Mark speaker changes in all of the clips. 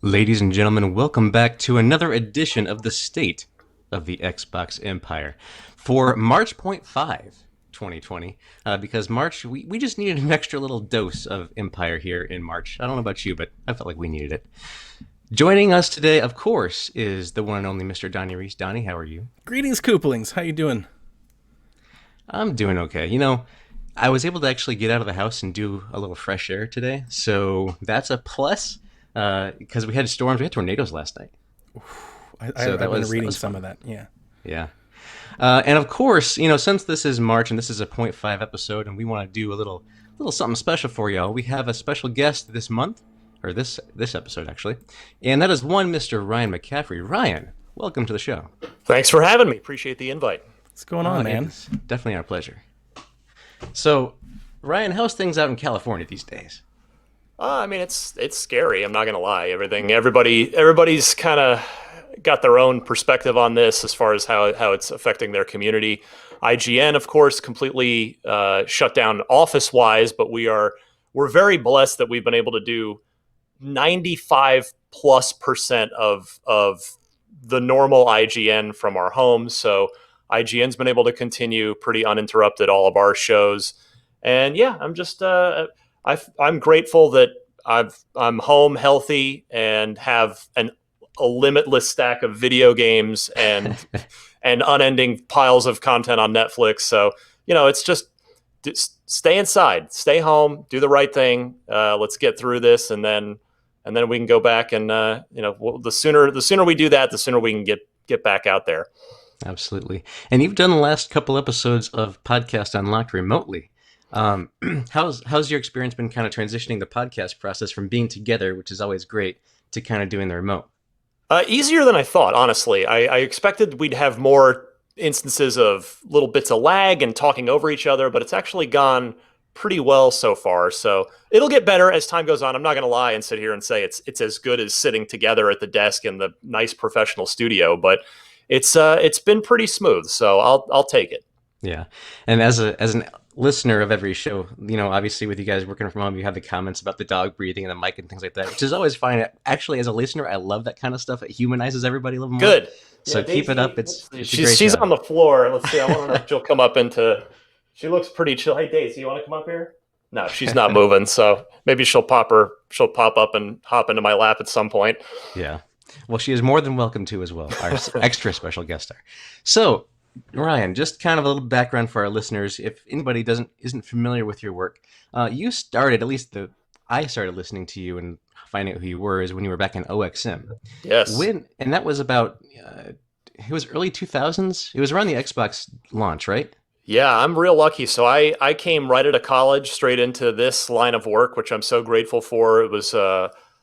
Speaker 1: Ladies and gentlemen, welcome back to another edition of the State of the Xbox Empire for March point 5, 2020. Because March, we just needed an extra little dose of Empire here in March. I don't know about you, but I felt like we needed it. Joining us today, of course, is the one and only Mr. Donnie Reese. Donnie, how are you?
Speaker 2: Greetings, Kooplings. How you doing?
Speaker 1: I'm doing okay. I was able to actually get out of the house and do a little fresh air today, so that's a plus. Because we had storms, we had tornadoes last night. So
Speaker 2: I've been
Speaker 1: that
Speaker 2: reading
Speaker 1: was
Speaker 2: some
Speaker 1: fun.
Speaker 2: of that. Yeah.
Speaker 1: Yeah. And of course, since this is March and this is a point 0.5 episode, and we want to do a little something special for y'all, we have a special guest this month, or this episode actually, and that is one Mr. Ryan McCaffrey. Ryan, welcome to the show.
Speaker 3: Thanks for having me. Appreciate the invite.
Speaker 2: What's going on, man?
Speaker 1: It's definitely our pleasure. So, Ryan, how's things out in California these days?
Speaker 3: I mean, it's scary. I'm not gonna lie. Everybody's kind of got their own perspective on this as far as how it's affecting their community. IGN, of course, completely shut down office wise, but we're very blessed that we've been able to do 95+% of the normal IGN from our homes. So IGN's been able to continue pretty uninterrupted all of our shows. And yeah, I'm grateful that I'm home healthy and have a limitless stack of video games and and unending piles of content on Netflix. So it's just stay inside, stay home, do the right thing. Let's get through this, and then we can go back and the sooner we do that, the sooner we can get back out there.
Speaker 1: Absolutely. And you've done the last couple episodes of Podcast Unlocked remotely. How's your experience been kind of transitioning the podcast process from being together, which is always great, to kind of doing the remote?
Speaker 3: Easier than I thought, honestly. I expected we'd have more instances of little bits of lag and talking over each other, but it's actually gone pretty well so far. So it'll get better as time goes on. I'm not going to lie and sit here and say it's as good as sitting together at the desk in the nice professional studio, but it's been pretty smooth. So I'll take it.
Speaker 1: Yeah. And as an listener of every show, obviously with you guys working from home, you have the comments about the dog breathing and the mic and things like that, which is always fine. Actually, as a listener, I love that kind of stuff. It humanizes everybody a little more.
Speaker 3: Good.
Speaker 1: So
Speaker 3: Yeah,
Speaker 1: keep it
Speaker 3: Daisy,
Speaker 1: up. It's a great
Speaker 3: she's
Speaker 1: job.
Speaker 3: on the floor. Let's see. I wonder if she'll come up into. She looks pretty chill. Hey, Daisy, you want to come up here? No, she's not moving. So maybe she'll pop up and hop into my lap at some point.
Speaker 1: Yeah. Well, she is more than welcome to as well. Our extra special guest star. So, Ryan, just kind of a little background for our listeners. If anybody isn't familiar with your work, you started, I started listening to you and finding out who you were is when you were back in OXM.
Speaker 3: Yes.
Speaker 1: And that was about it was early 2000s. It was around the Xbox launch, right?
Speaker 3: Yeah, I'm real lucky. So I came right out of college straight into this line of work, which I'm so grateful for. It was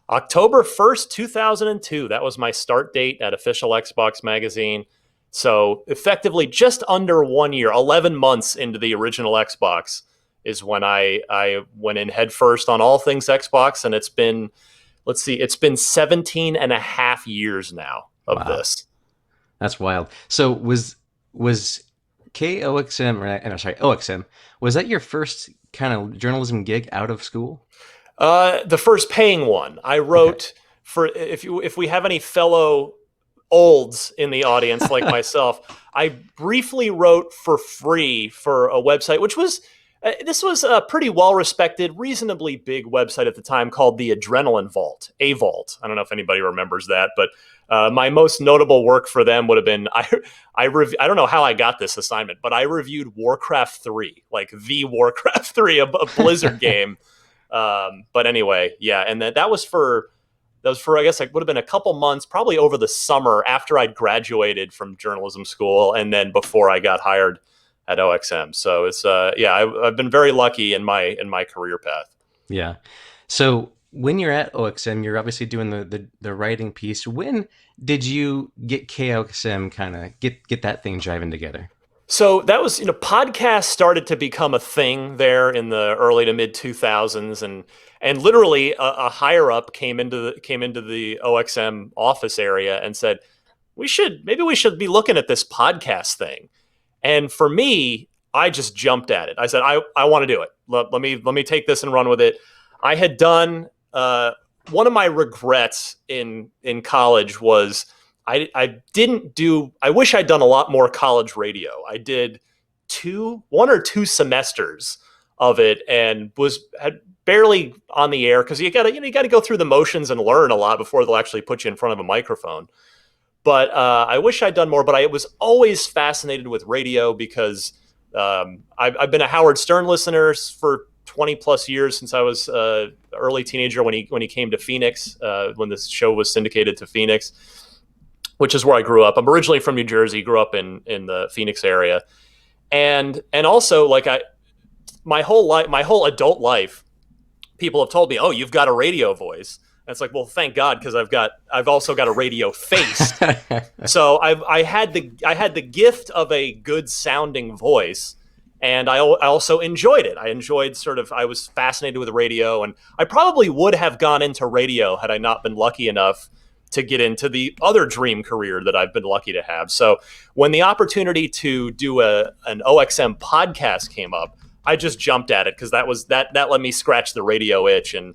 Speaker 3: October 1st, 2002. That was my start date at Official Xbox Magazine. So effectively just under 1 year, 11 months into the original Xbox is when I went in head first on all things Xbox. And it's been 17 and a half years now of
Speaker 1: Wow.
Speaker 3: this.
Speaker 1: That's wild. So was KOXM, OXM, was that your first kind of journalism gig out of school?
Speaker 3: The first paying one. I
Speaker 1: Okay.
Speaker 3: wrote for if we have any fellow olds in the audience like myself, I briefly wrote for free for a website, which was this was a pretty well respected, reasonably big website at the time called the Adrenaline Vault, A Vault. I don't know if anybody remembers that, but my most notable work for them would have been I don't know how I got this assignment, but I reviewed Warcraft 3, like the Warcraft 3, a Blizzard game. But anyway, yeah, and that was for I guess it would have been a couple months, probably over the summer after I'd graduated from journalism school, and then before I got hired at OXM. So it's I've been very lucky in my career path.
Speaker 1: Yeah. So when you're at OXM, you're obviously doing the writing piece. When did you get KOXM kind of get that thing driving together?
Speaker 3: So that was, podcasts started to become a thing there in the early to mid 2000s, and literally a higher up came into the OXM office area and said, maybe we should be looking at this podcast thing. And for me, I just jumped at it. I said, I want to do it. Let me take this and run with it. I had done one of my regrets in college was I didn't do. I wish I'd done a lot more college radio. I did one or two semesters of it and had barely on the air because you gotta go through the motions and learn a lot before they'll actually put you in front of a microphone. But I wish I'd done more. But I was always fascinated with radio because I've been a Howard Stern listener for 20 plus years since I was early teenager when he came to Phoenix, when this show was syndicated to Phoenix, which is where I grew up. I'm originally from New Jersey, grew up in the Phoenix area. And also like my whole adult life, people have told me, "Oh, you've got a radio voice." And it's like, well, thank God, because I've also got a radio face. So I had the gift of a good sounding voice, and I also enjoyed it. I was fascinated with radio, and I probably would have gone into radio had I not been lucky enough to get into the other dream career that I've been lucky to have. So when the opportunity to do an OXM podcast came up, I just jumped at it because that let me scratch the radio itch. And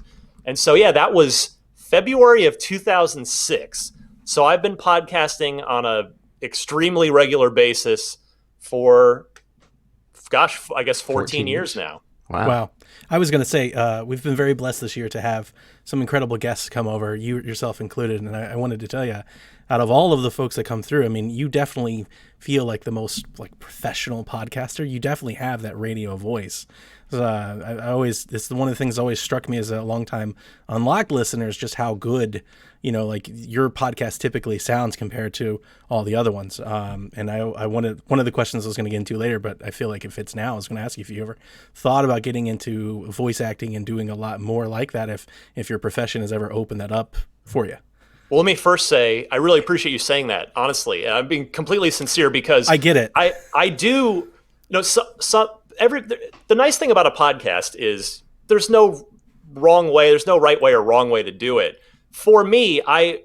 Speaker 3: so, yeah, that was February of 2006. So I've been podcasting on a extremely regular basis for, I guess 14 years now.
Speaker 2: Wow. I was going to say, we've been very blessed this year to have some incredible guests come over, you yourself included. And I wanted to tell you, out of all of the folks that come through, I mean, you definitely feel like the most like professional podcaster. You definitely have that radio voice. It's one of the things that always struck me as a longtime Unlocked listener is just how good, like your podcast typically sounds compared to all the other ones. And I wanted, one of the questions I was going to get into later, but I feel like it fits now. I was going to ask you if you ever thought about getting into voice acting and doing a lot more like that, if your profession has ever opened that up for you.
Speaker 3: Well, let me first say, I really appreciate you saying that, honestly. And I'm being completely sincere because
Speaker 2: I get it.
Speaker 3: I do, the nice thing about a podcast is there's no wrong way, there's no right way or wrong way to do it. For me,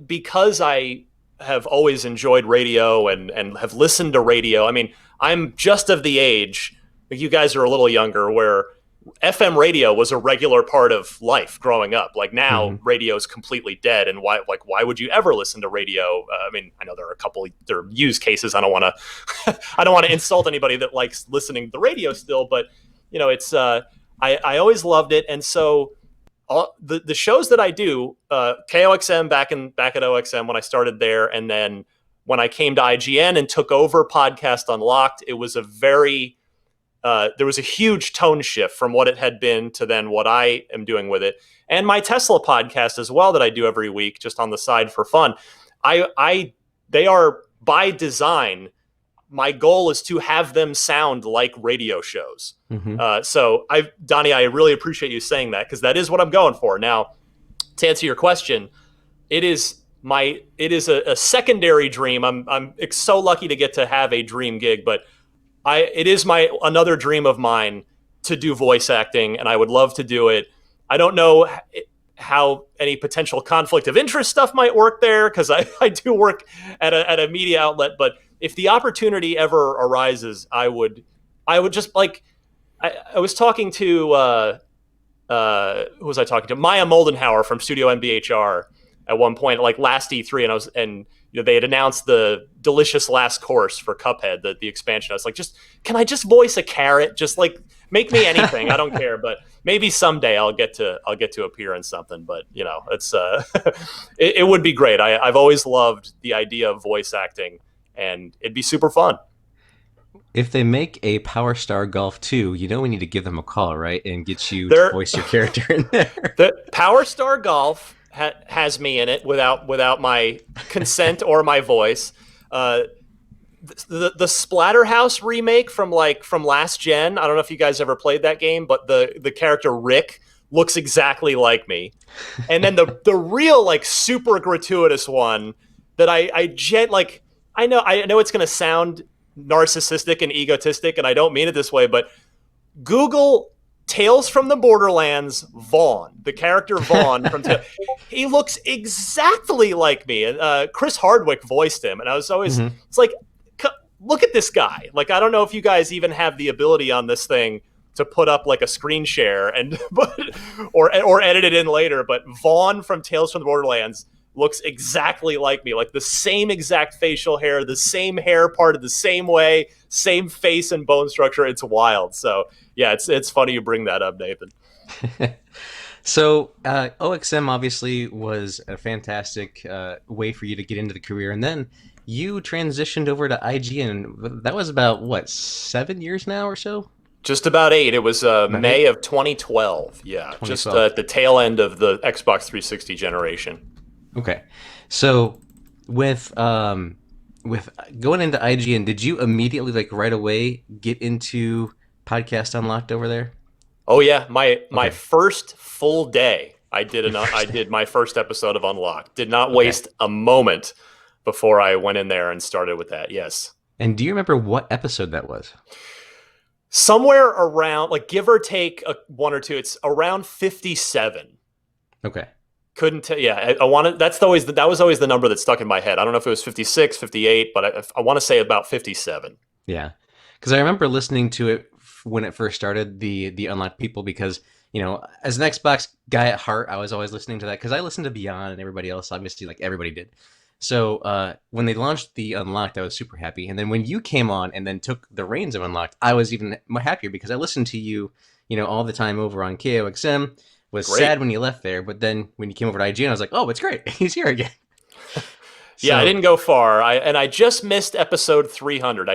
Speaker 3: because I have always enjoyed radio and have listened to radio. I mean, I'm just of the age, you guys are a little younger, where FM radio was a regular part of life growing up. Like now, radio is completely dead, and why would you ever listen to radio? I mean, I know there are use cases. I don't want to insult anybody that likes listening to the radio still, but it's I always loved it, and so the shows that I do, KOXM back at OXM when I started there, and then when I came to IGN and took over Podcast Unlocked, it was there was a huge tone shift from what it had been to then what I am doing with it. And my Tesla podcast as well that I do every week, just on the side for fun. They are by design. My goal is to have them sound like radio shows. So Donnie, I really appreciate you saying that because that is what I'm going for. Now, to answer your question, it is a secondary dream. I'm so lucky to get to have a dream gig, but it is another dream of mine to do voice acting, and I would love to do it. I don't know how any potential conflict of interest stuff might work there because I do work at a media outlet. But if the opportunity ever arises, I would just like. I was talking to who was I talking to? Maya Moldenhauer from Studio MBHR at one point, like last E3, and they had announced the delicious last course for Cuphead, the expansion. I was like, can I just voice a carrot? Just like make me anything. I don't care, but maybe someday I'll get to appear in something. But it's it would be great. I've always loved the idea of voice acting, and it'd be super fun.
Speaker 1: If they make a Power Star Golf 2, we need to give them a call, right, and get you to voice your character in there.
Speaker 3: The Power Star Golf has me in it without my consent or my voice. The Splatterhouse remake from last gen. I don't know if you guys ever played that game, but the character Rick looks exactly like me. And then the real like super gratuitous one that I know it's going to sound narcissistic and egotistic, and I don't mean it this way, but Google Tales from the Borderlands Vaughn, the character Vaughn from he looks exactly like me. And Chris Hardwick voiced him, and I was always it's like, look at this guy. Like, I don't know if you guys even have the ability on this thing to put up like a screen share and or edit it in later. But Vaughn from Tales from the Borderlands looks exactly like me, like the same exact facial hair, the same hair parted the same way, same face and bone structure. It's wild. So yeah, it's funny you bring that up, Nathan.
Speaker 1: So OXM obviously was a fantastic way for you to get into the career, and then you transitioned over to IGN. That was about what, 7 years now or so?
Speaker 3: Just about 8. It was May
Speaker 1: 8?
Speaker 3: of 2012. Yeah,
Speaker 1: 2012.
Speaker 3: just at the tail end of the Xbox 360 generation.
Speaker 1: Okay, so with going into IGN, did you immediately, like right away, get into Podcast Unlocked over there?
Speaker 3: Oh yeah, my
Speaker 1: Okay.
Speaker 3: first full day, I did my first episode of Unlocked. Did not waste a moment before I went in there and started with that. Yes.
Speaker 1: And do you remember what episode that was?
Speaker 3: Somewhere around, like give or take one or two, it's around 57.
Speaker 1: Okay.
Speaker 3: Couldn't tell. Yeah, I wanted. That was always the number that stuck in my head. I don't know if it was 56, 58, but I want to say about 57.
Speaker 1: Yeah, because I remember listening to it when it first started, the Unlocked People, because as an Xbox guy at heart, I was always listening to that because I listened to Beyond and everybody else, obviously, like everybody did. So when they launched the Unlocked, I was super happy, and then when you came on and then took the reins of Unlocked, I was even more happier because I listened to you, all the time over on KOXM. Was
Speaker 3: Great.
Speaker 1: sad when you left there, but then when you came over to IGN, I was like, oh, it's great. He's here again.
Speaker 3: Yeah, I didn't go far. I just missed episode 300.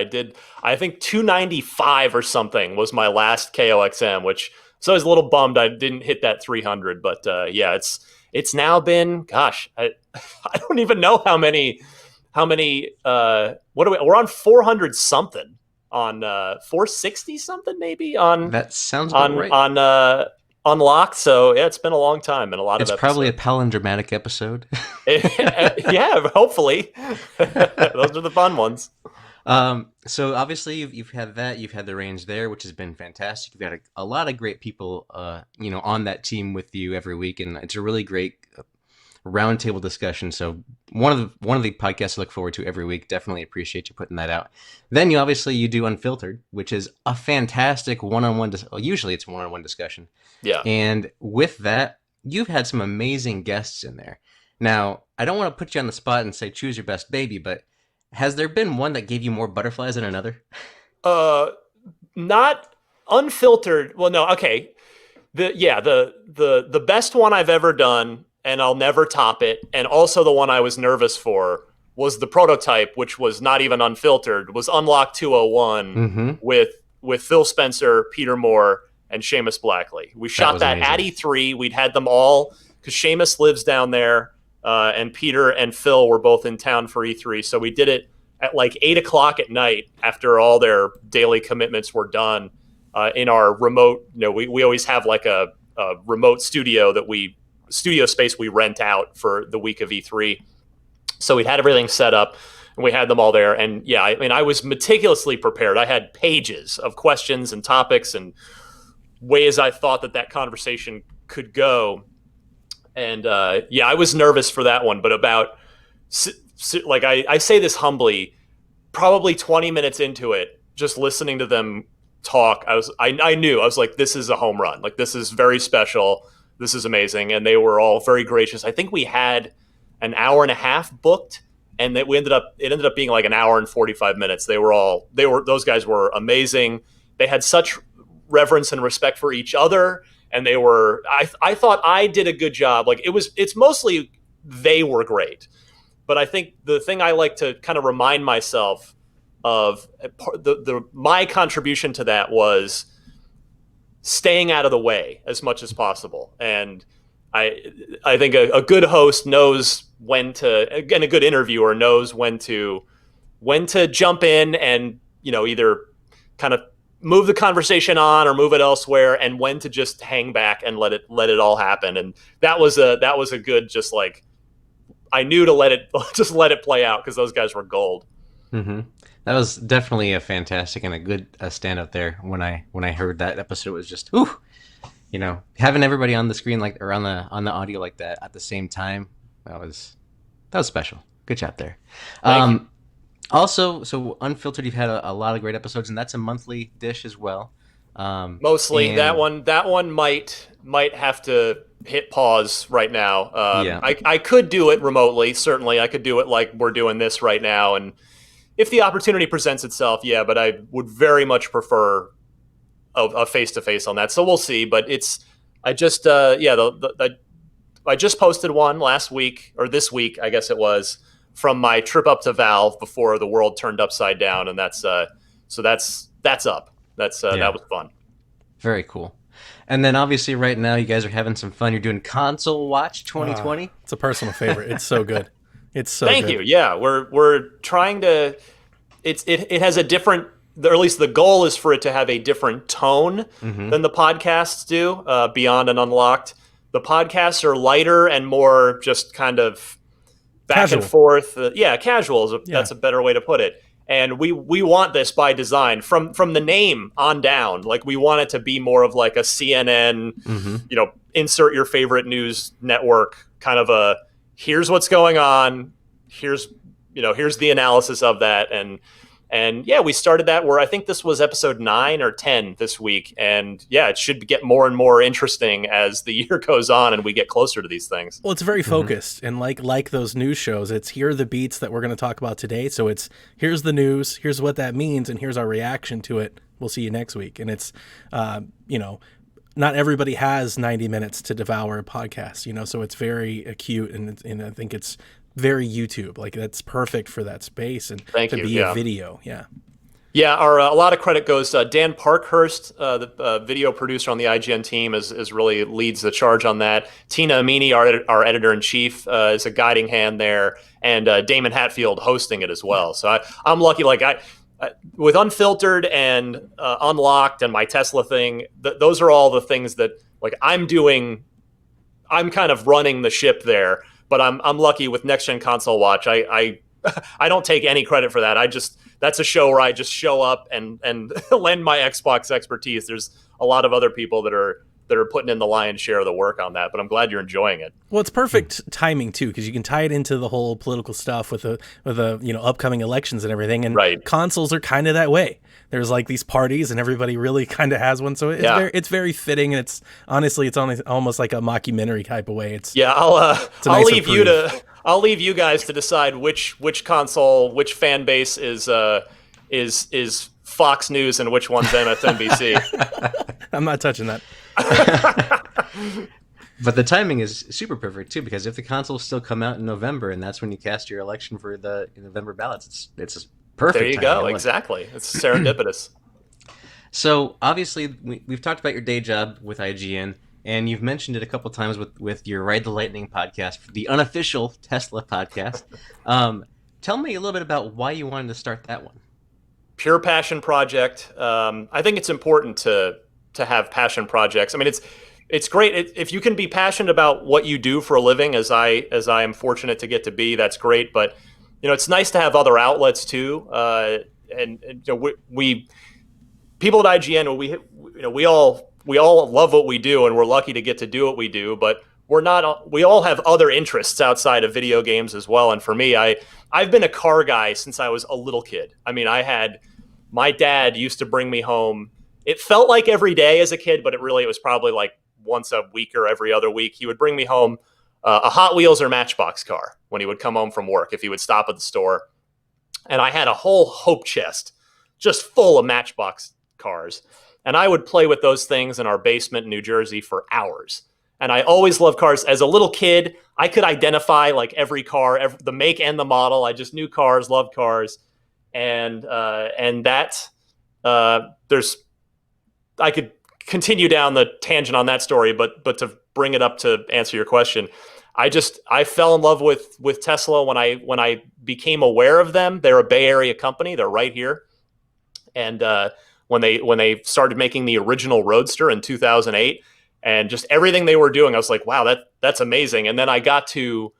Speaker 3: I think 295 or something was my last KOXM, which so I was a little bummed I didn't hit that 300. But yeah, it's now been, gosh, I don't even know how many. We're on 400 something, on 460 something maybe on
Speaker 1: that sounds about right.
Speaker 3: on Unlocked. So yeah, it's been a long time and a lot of
Speaker 1: episodes. It's probably a palindromatic episode.
Speaker 3: Yeah, hopefully. Those are the fun ones.
Speaker 1: So obviously you've had that, you've had the range there, which has been fantastic. You've got a lot of great people, on that team with you every week, and it's a really great roundtable discussion. So one of the podcasts I look forward to every week. Definitely appreciate you putting that out. Then you do Unfiltered, which is a fantastic one-on-one. Usually it's one-on-one discussion.
Speaker 3: Yeah.
Speaker 1: And with that, you've had some amazing guests in there. Now, I don't want to put you on the spot and say choose your best baby, but has there been one that gave you more butterflies than another?
Speaker 3: Not Unfiltered. Well, no. Okay. The best one I've ever done, and I'll never top it, and also the one I was nervous for, was the prototype, which was not even unfiltered, was Unlocked 201 with Phil Spencer, Peter Moore, and Seamus Blackley. We shot that at E3. We'd had them all, because Seamus lives down there, and Peter and Phil were both in town for E3. So we did it at like 8 o'clock at night after all their daily commitments were done, in our remote, we always have like a remote studio space we rent out for the week of E3. So we'd had everything set up and we had them all there. And yeah, I mean, I was meticulously prepared. I had pages of questions and topics and ways I thought that conversation could go. And yeah, I was nervous for that one, but about, like I say this humbly, probably 20 minutes into it, just listening to them talk, I knew, I was like, this is a home run. Like, this is very special. This is amazing. And they were all very gracious. I think we had an hour and a half booked, and that it ended up being like an hour and 45 minutes. Those guys were amazing. They had such reverence and respect for each other. And I thought I did a good job. Like, it's mostly they were great. But I think the thing I like to kind of remind myself of, my contribution to that was staying out of the way as much as possible. And I think a good host knows when to, again, a good interviewer knows when to jump in and, either kind of move the conversation on or move it elsewhere, and when to just hang back and let it all happen. And that was a good, just like, I knew to let it play out, because those guys were gold.
Speaker 1: Mm-hmm. That was definitely a fantastic and a good standout there. When I heard that episode, it was just, ooh, having everybody on the screen, like, or on the audio like that at the same time, that was special. Good job there.
Speaker 3: Thank you.
Speaker 1: Also, so Unfiltered, you've had a lot of great episodes, and that's a monthly dish as well.
Speaker 3: Mostly that
Speaker 1: And
Speaker 3: one. That one might have to hit pause right now.
Speaker 1: yeah,
Speaker 3: I could do it remotely. Certainly, I could do it like we're doing this right now. And if the opportunity presents itself, yeah. But I would very much prefer a face to face on that. So we'll see. But I just yeah. I just posted one last week or this week, I guess it was, from my trip up to Valve before the world turned upside down, and that's so that's up.
Speaker 1: yeah,
Speaker 3: That was fun.
Speaker 1: very cool. And then obviously right now you guys are having some fun. You're doing Console Watch 2020.
Speaker 2: It's a personal favorite. It's so good. It's so
Speaker 3: Thank
Speaker 2: good.
Speaker 3: you. Yeah, we're trying to. It has a different, or at least the goal is for it to have a different tone
Speaker 1: Mm-hmm.
Speaker 3: than the podcasts do. Beyond and Unlocked, the podcasts are lighter and more just kind of back and
Speaker 2: Casual.
Speaker 3: forth. Yeah, casual
Speaker 2: Yeah.
Speaker 3: that's a better way to put it. And we want this by design from the name on down. Like we want it to be more of like a CNN,
Speaker 1: Mm-hmm.
Speaker 3: insert your favorite news network kind of a here's what's going on, here's here's the analysis of that. And yeah, we started that where I think this was episode 9 or 10 this week. And yeah, it should get more and more interesting as the year goes on and we get closer to these things.
Speaker 2: Well, it's very focused, and like those news shows, it's here are the beats that we're going to talk about today. So it's here's the news, here's what that means, and here's our reaction to it. We'll see you next week. And it's, not everybody has 90 minutes to devour a podcast, so it's very acute, and I think it's very YouTube. Like that's perfect for that space and
Speaker 3: Thank
Speaker 2: to
Speaker 3: you.
Speaker 2: be
Speaker 3: Yeah.
Speaker 2: a video. Yeah.
Speaker 3: Yeah, a lot of credit goes Dan Parkhurst, the video producer on the IGN team, is really leads the charge on that. Tina Amini, our editor in chief, is a guiding hand there, and Damon Hatfield hosting it as well. So I'm lucky. Like I with Unfiltered and Unlocked and my Tesla thing, those are all the things that like I'm doing. I'm kind of running the ship there, but I'm lucky with Next Gen Console Watch. I I don't take any credit for that. That's a show where I just show up and lend my Xbox expertise. There's a lot of other people that are putting in the lion's share of the work on that, but I'm glad you're enjoying it.
Speaker 2: Well, it's perfect timing too, because you can tie it into the whole political stuff with the upcoming elections and everything. And
Speaker 3: Right.
Speaker 2: consoles are kind of that way. There's like these parties, and everybody really kind of has one. So it's very fitting, and it's honestly almost like a mockumentary type of way. It's
Speaker 3: Yeah,
Speaker 2: a
Speaker 3: I'll
Speaker 2: nice
Speaker 3: leave
Speaker 2: reprieve.
Speaker 3: I'll leave you guys to decide which console, which fan base is Fox News and which one's MSNBC.
Speaker 2: I'm not touching that.
Speaker 1: But the timing is super perfect too, because if the consoles still come out in November, and that's when you cast your election for the November ballots, it's perfect.
Speaker 3: There you
Speaker 1: timing.
Speaker 3: go. Exactly. It's serendipitous.
Speaker 1: So obviously, we've talked about your day job with IGN, and you've mentioned it a couple times with your Ride the Lightning podcast, the unofficial Tesla podcast. Tell me a little bit about why you wanted to start that one.
Speaker 3: Pure passion project. I think it's important to have passion projects. I mean, it's great if you can be passionate about what you do for a living, as I am fortunate to get to be. That's great, but it's nice to have other outlets too. We people at IGN, we all love what we do, and we're lucky to get to do what we do. But we all have other interests outside of video games as well. And for me, I've been a car guy since I was a little kid. I mean, my dad used to bring me home. It felt like every day as a kid, but it was probably like once a week or every other week. He would bring me home a Hot Wheels or Matchbox car when he would come home from work, if he would stop at the store. And I had a whole hope chest just full of Matchbox cars. And I would play with those things in our basement in New Jersey for hours. And I always loved cars. As a little kid, I could identify like every car, the make and the model. I just knew cars, loved cars. And that I could continue down the tangent on that story, but to bring it up to answer your question, I fell in love with Tesla when I became aware of them. They're a Bay Area company. They're right here. And when they started making the original Roadster in 2008, and just everything they were doing, I was like, wow, that's amazing. And then I got to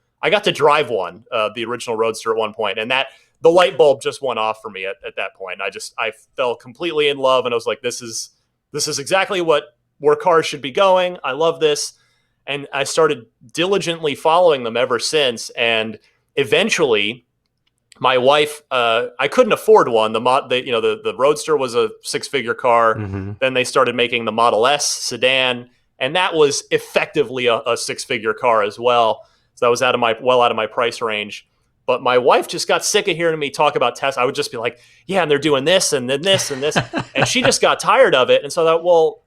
Speaker 3: drive one, the original Roadster at one point, and the light bulb just went off for me at that point. I fell completely in love, and I was like, this is exactly where cars should be going. I love this. And I started diligently following them ever since. And eventually my wife, I couldn't afford one. The Roadster was a 6-figure car.
Speaker 1: Mm-hmm.
Speaker 3: Then they started making the Model S sedan, and that was effectively a 6-figure car as well. So that was out of my price range. But my wife just got sick of hearing me talk about Tesla. I would just be like, yeah, and they're doing this and then this and this. And she just got tired of it. And so I thought, well,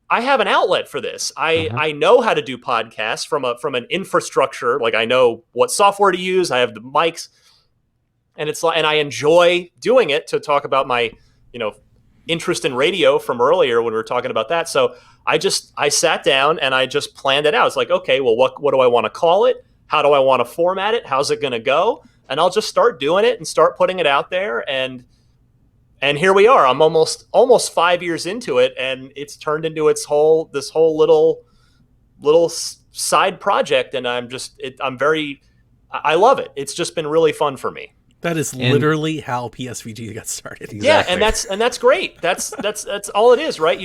Speaker 3: I have an outlet for this. I know how to do podcasts from an infrastructure. Like I know what software to use. I have the mics. And and I enjoy doing it to talk about my, interest in radio from earlier when we were talking about that. So I sat down and I just planned it out. It's like, okay, well, what do I want to call it? How do I want to format it? How's it going to go? And I'll just start doing it and start putting it out there. And here we are. I'm almost 5 years into it, and it's turned into this whole little side project. And I love it. It's just been really fun for me.
Speaker 2: That is literally how PSVG got started.
Speaker 1: Exactly.
Speaker 3: Yeah, and that's great. That's all it is, right?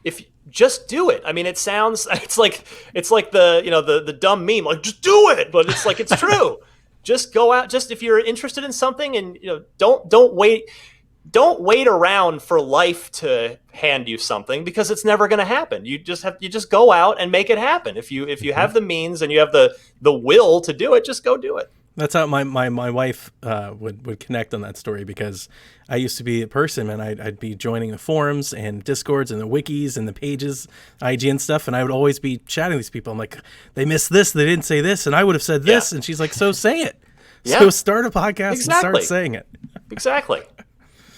Speaker 3: If just do it. I mean, it's like the dumb meme, like just do it, but it's like it's true. Just go out. Just if you're interested in something, and don't wait around for life to hand you something, because it's never going to happen. You just go out and make it happen. If you have the means and you have the will to do it, just go do it.
Speaker 2: That's how my wife would connect on that story, because I used to be a person, and I'd be joining the forums and Discords and the wikis and the pages, IGN stuff, and I would always be chatting with these people. I'm like, they missed this, they didn't say this, and I would have said this, and she's like, so say it.
Speaker 3: Yeah.
Speaker 2: So start a podcast and start saying it.
Speaker 3: Exactly.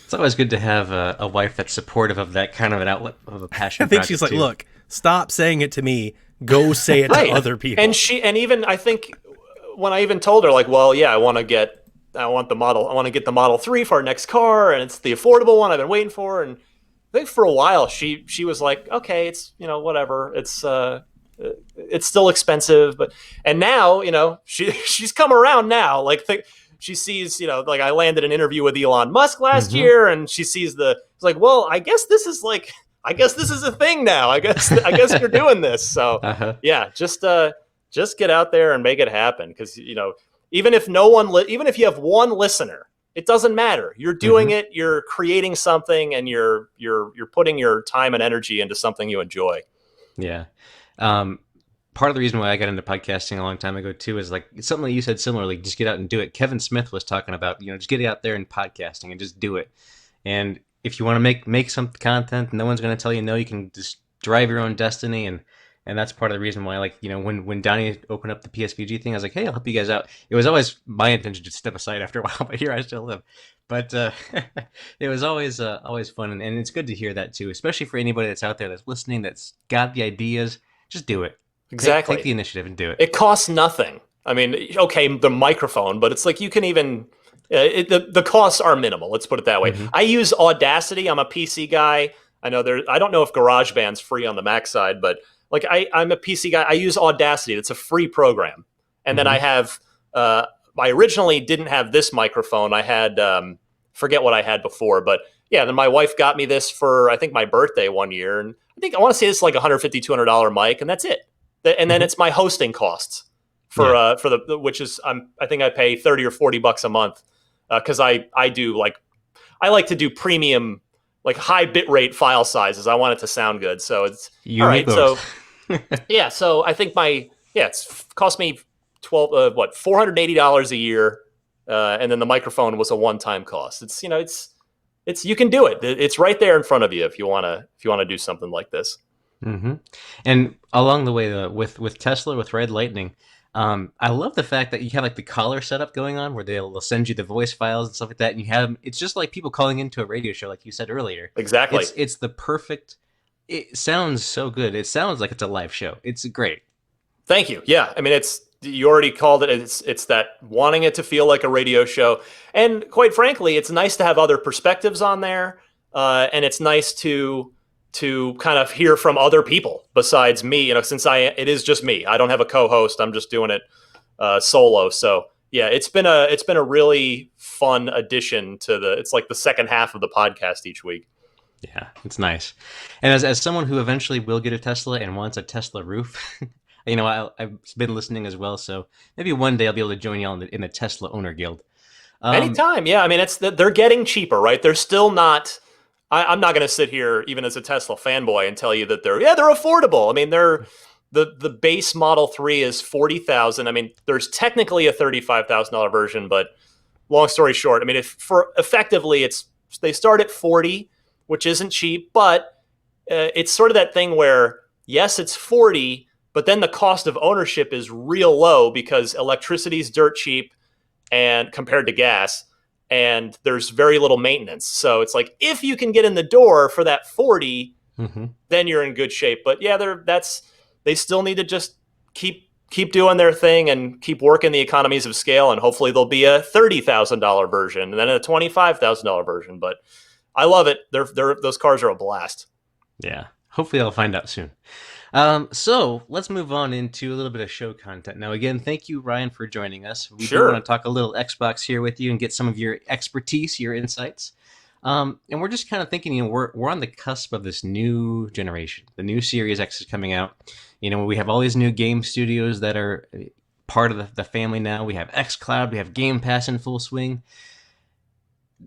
Speaker 1: It's always good to have a wife that's supportive of that kind of an outlet of a passion.
Speaker 2: I think she's like, look, stop saying it to me. Go say it to other people.
Speaker 3: And even I think when I even told her, like, well, yeah, I want to get the Model 3 for our next car, and it's the affordable one I've been waiting for. And I think for a while she was like, okay, it's whatever, it's still expensive, and now she's come around now. Like she sees, like I landed an interview with Elon Musk last year, and she sees it's like, well, I guess this is a thing now. I guess you're doing this. So yeah, just get out there and make it happen. Because even if you have one listener, it doesn't matter. You're doing it. You're creating something, and you're putting your time and energy into something you enjoy.
Speaker 1: Yeah. Part of the reason why I got into podcasting a long time ago too is like something that you said similarly. Just get out and do it. Kevin Smith was talking about just get out there and podcasting and just do it. And if you want to make some content, no one's going to tell you no. You can just drive your own destiny, and that's part of the reason why, like, when Donnie opened up the PSVG thing, I was like, hey, I'll help you guys out. It was always my intention to step aside after a while, but here I still live. But it was always fun, and it's good to hear that too, especially for anybody that's out there that's listening, that's got the ideas. Just do it.
Speaker 3: Exactly.
Speaker 1: Take the initiative and do it.
Speaker 3: It costs nothing. I mean, okay, the microphone, but it's like you can even the costs are minimal. Let's put it that way. I use Audacity. I'm a PC guy. I don't know if GarageBand's free on the Mac side, but like I'm a PC guy. I use Audacity. It's a free program. And then I have I originally didn't have this microphone. I had forget what I had before, but yeah, then my wife got me this for I think my birthday one year, and I want to say it's like $150, $200 mic, and that's it. And then it's my hosting costs for the which is I think I pay $30 or $40 a month because I like to do premium, like high bitrate file sizes. I want it to sound good, so it's all right. So yeah, so I think it's cost me $480 a year, and then the microphone was a one-time cost. It's you can do it. It's right there in front of you if you want to do something like this.
Speaker 1: And along the way, with Tesla, with Red Lightning, I love the fact that you have like the caller setup going on where they'll send you the voice files and stuff like that, and it's just like people calling into a radio show, like you said earlier.
Speaker 3: Exactly.
Speaker 1: It's the perfect. It sounds so good. It sounds like it's a live show. It's great.
Speaker 3: Thank you. Yeah, I mean, you already called it. It's that wanting it to feel like a radio show, and quite frankly, it's nice to have other perspectives on there, and it's nice to kind of hear from other people besides me, since it is just me. I don't have a co-host. I'm just doing it solo. So yeah, it's been a really fun addition to it's like the second half of the podcast each week.
Speaker 1: Yeah, it's nice. And as someone who eventually will get a Tesla and wants a Tesla roof, I've been listening as well. So maybe one day I'll be able to join y'all in the Tesla owner guild.
Speaker 3: Anytime, yeah. I mean, they're getting cheaper, right? They're still not. I'm not going to sit here, even as a Tesla fanboy, and tell you that they're affordable. I mean, the base Model 3 is 40,000. I mean, there's technically a $35,000 version, but long story short, I mean, if for effectively they start at 40, which isn't cheap, but it's sort of that thing where yes, it's 40, but then the cost of ownership is real low because electricity's dirt cheap and compared to gas, and there's very little maintenance. So it's like if you can get in the door for that 40, then you're in good shape. But yeah, they still need to just keep doing their thing and keep working the economies of scale, and hopefully there'll be a $30,000 version and then a $25,000 version. But I love it. Those cars are a blast.
Speaker 1: Yeah. Hopefully I'll find out soon. So let's move on into a little bit of show content. Now, again, thank you, Ryan, for joining us. We do want to talk a little Xbox here with you and get some of your expertise, your insights. And we're just kind of thinking, we're on the cusp of this new generation. The new Series X is coming out. We have all these new game studios that are part of the family now. We have xCloud, we have Game Pass in full swing.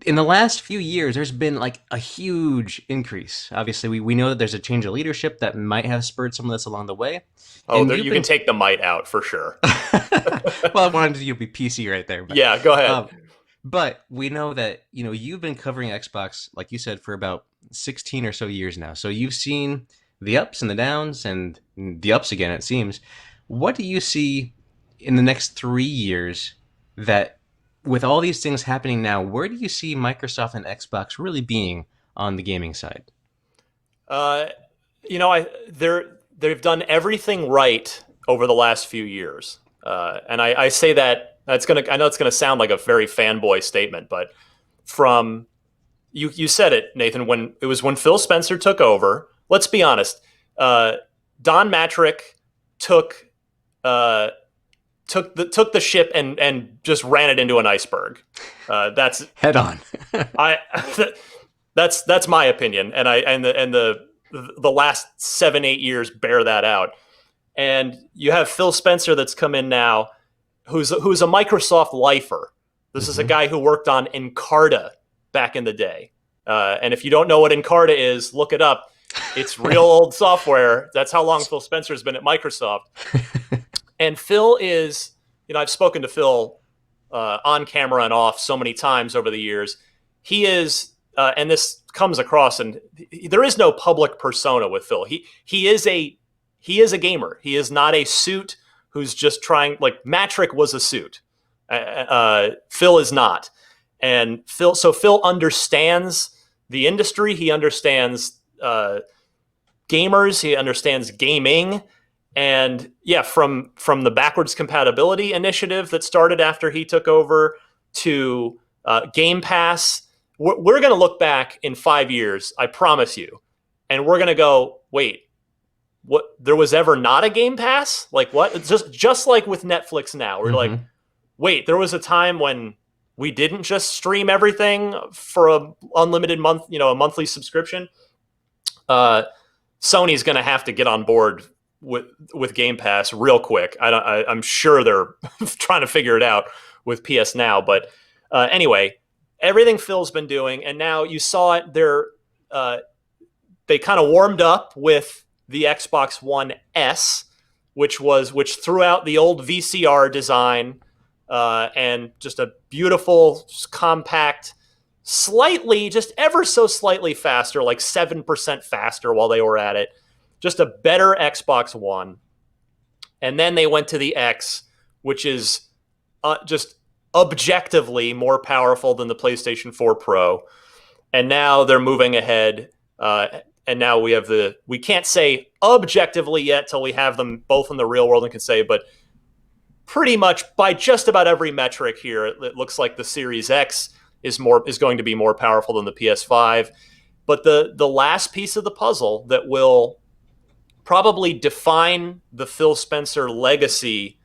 Speaker 1: In the last few years, there's been like a huge increase. Obviously, we know that there's a change of leadership that might have spurred some of this along the way.
Speaker 3: Oh, you can take the might out for sure.
Speaker 1: Well, I wanted you to be PC right there.
Speaker 3: But, yeah, go ahead.
Speaker 1: But we know that, you've been covering Xbox, like you said, for about 16 or so years now. So you've seen the ups and the downs and the ups again, it seems. What do you see in the next 3 years that, with all these things happening now, where do you see Microsoft and Xbox really being on the gaming side?
Speaker 3: They've done everything right over the last few years, and I say that I know it's gonna sound like a very fanboy statement, but from you said it, Nathan. When Phil Spencer took over, let's be honest, Don Matrick took the ship and just ran it into an iceberg. That's
Speaker 1: head on.
Speaker 3: That's my opinion, and the last 7-8 years bear that out. And you have Phil Spencer that's come in now, who's a Microsoft lifer. This is a guy who worked on Encarta back in the day. And if you don't know what Encarta is, look it up. It's real old software. That's how long Phil Spencer's been at Microsoft. And Phil is, I've spoken to Phil on camera and off so many times over the years. He is, and this comes across, and there is no public persona with Phil. He is a gamer. He is not a suit who's just trying, like Matrick was a suit. Phil is not. And Phil understands the industry. He understands gamers. He understands gaming. And yeah, from the backwards compatibility initiative that started after he took over to Game Pass, we're going to look back in 5 years, I promise you, and we're going to go, wait, what? There was ever not a Game Pass? Like what? It's just like with Netflix now. We're like, wait, there was a time when we didn't just stream everything for a unlimited month, a monthly subscription. Sony's going to have to get on board with Game Pass real quick. I'm sure they're trying to figure it out with PS Now. But anyway, everything Phil's been doing, and now you saw it. They kind of warmed up with the Xbox One S, which threw out the old VCR design and just a beautiful, compact, slightly, just ever so slightly faster, like 7% faster while they were at it. Just a better Xbox One. And then they went to the X, which is just objectively more powerful than the PlayStation 4 Pro. And now they're moving ahead. And now we can't say objectively yet till we have them both in the real world and can say, but pretty much by just about every metric here, it looks like the Series X is going to be more powerful than the PS5. But the last piece of the puzzle that will probably define the Phil Spencer legacy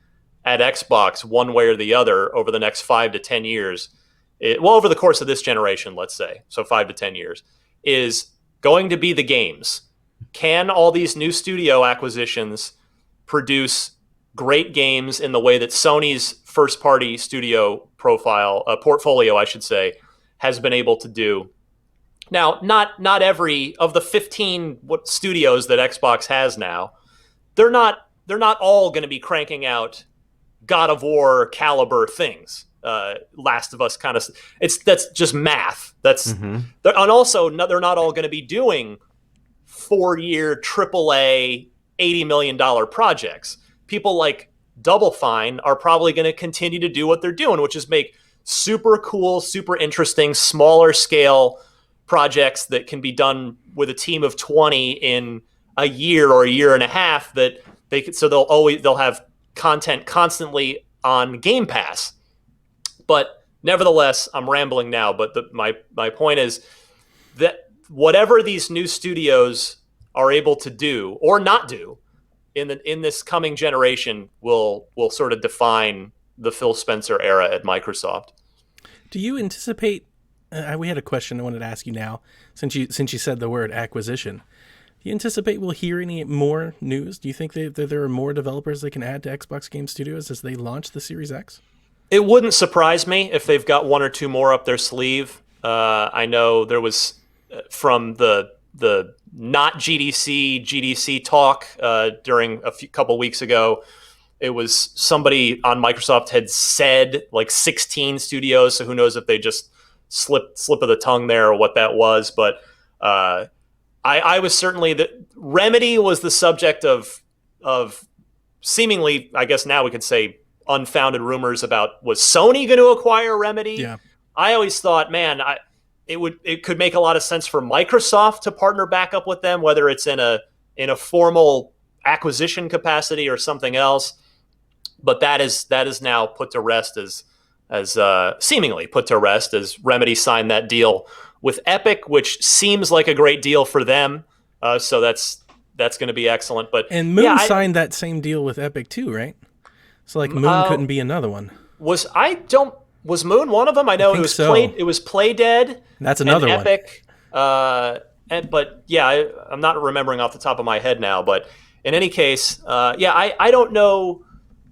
Speaker 3: at Xbox one way or the other over the next 5 to 10 years, over the course of this generation, let's say, so 5 to 10 years, is going to be the games. Can all these new studio acquisitions produce great games in the way that Sony's first-party studio portfolio, I should say, has been able to do. Now, not every of the 15 studios that Xbox has now, they're not all going to be cranking out God of War caliber things. Last of Us kind of, that's just math. And also they're not all going to be doing 4-year AAA $80 million projects. People like Double Fine are probably going to continue to do what they're doing, which is make super cool, super interesting, smaller scale projects that can be done with a team of 20 in a year or a year and a half. That they'll have content constantly on Game Pass. But nevertheless, I'm rambling now. But my point is that whatever these new studios are able to do or not do in this coming generation will sort of define the Phil Spencer era at Microsoft.
Speaker 2: Do you anticipate? We had a question I wanted to ask you now, since you said the word acquisition. Do you anticipate we'll hear any more news? Do you think that there are more developers they can add to Xbox Game Studios as they launch the Series X?
Speaker 3: It wouldn't surprise me if they've got one or two more up their sleeve. I know there was from the not GDC talk during couple weeks ago. It was somebody on Microsoft had said like 16 studios. So who knows if they just slip of the tongue there or what that was. But I was certainly Remedy was the subject of seemingly, I guess now we could say, unfounded rumors about, was Sony going to acquire Remedy?
Speaker 2: Yeah.
Speaker 3: I always thought, man, it could make a lot of sense for Microsoft to partner back up with them, whether it's in a formal acquisition capacity or something else. But that is now put to rest as seemingly put to rest as Remedy signed that deal with Epic, which seems like a great deal for them. So that's going to be excellent. But
Speaker 2: Moon signed that same deal with Epic too, right? So like Moon couldn't be another one.
Speaker 3: Was Moon one of them? I know it was
Speaker 2: so.
Speaker 3: It was Playdead.
Speaker 2: That's another
Speaker 3: one. Epic. But yeah, I'm not remembering off the top of my head now. But in any case, I don't know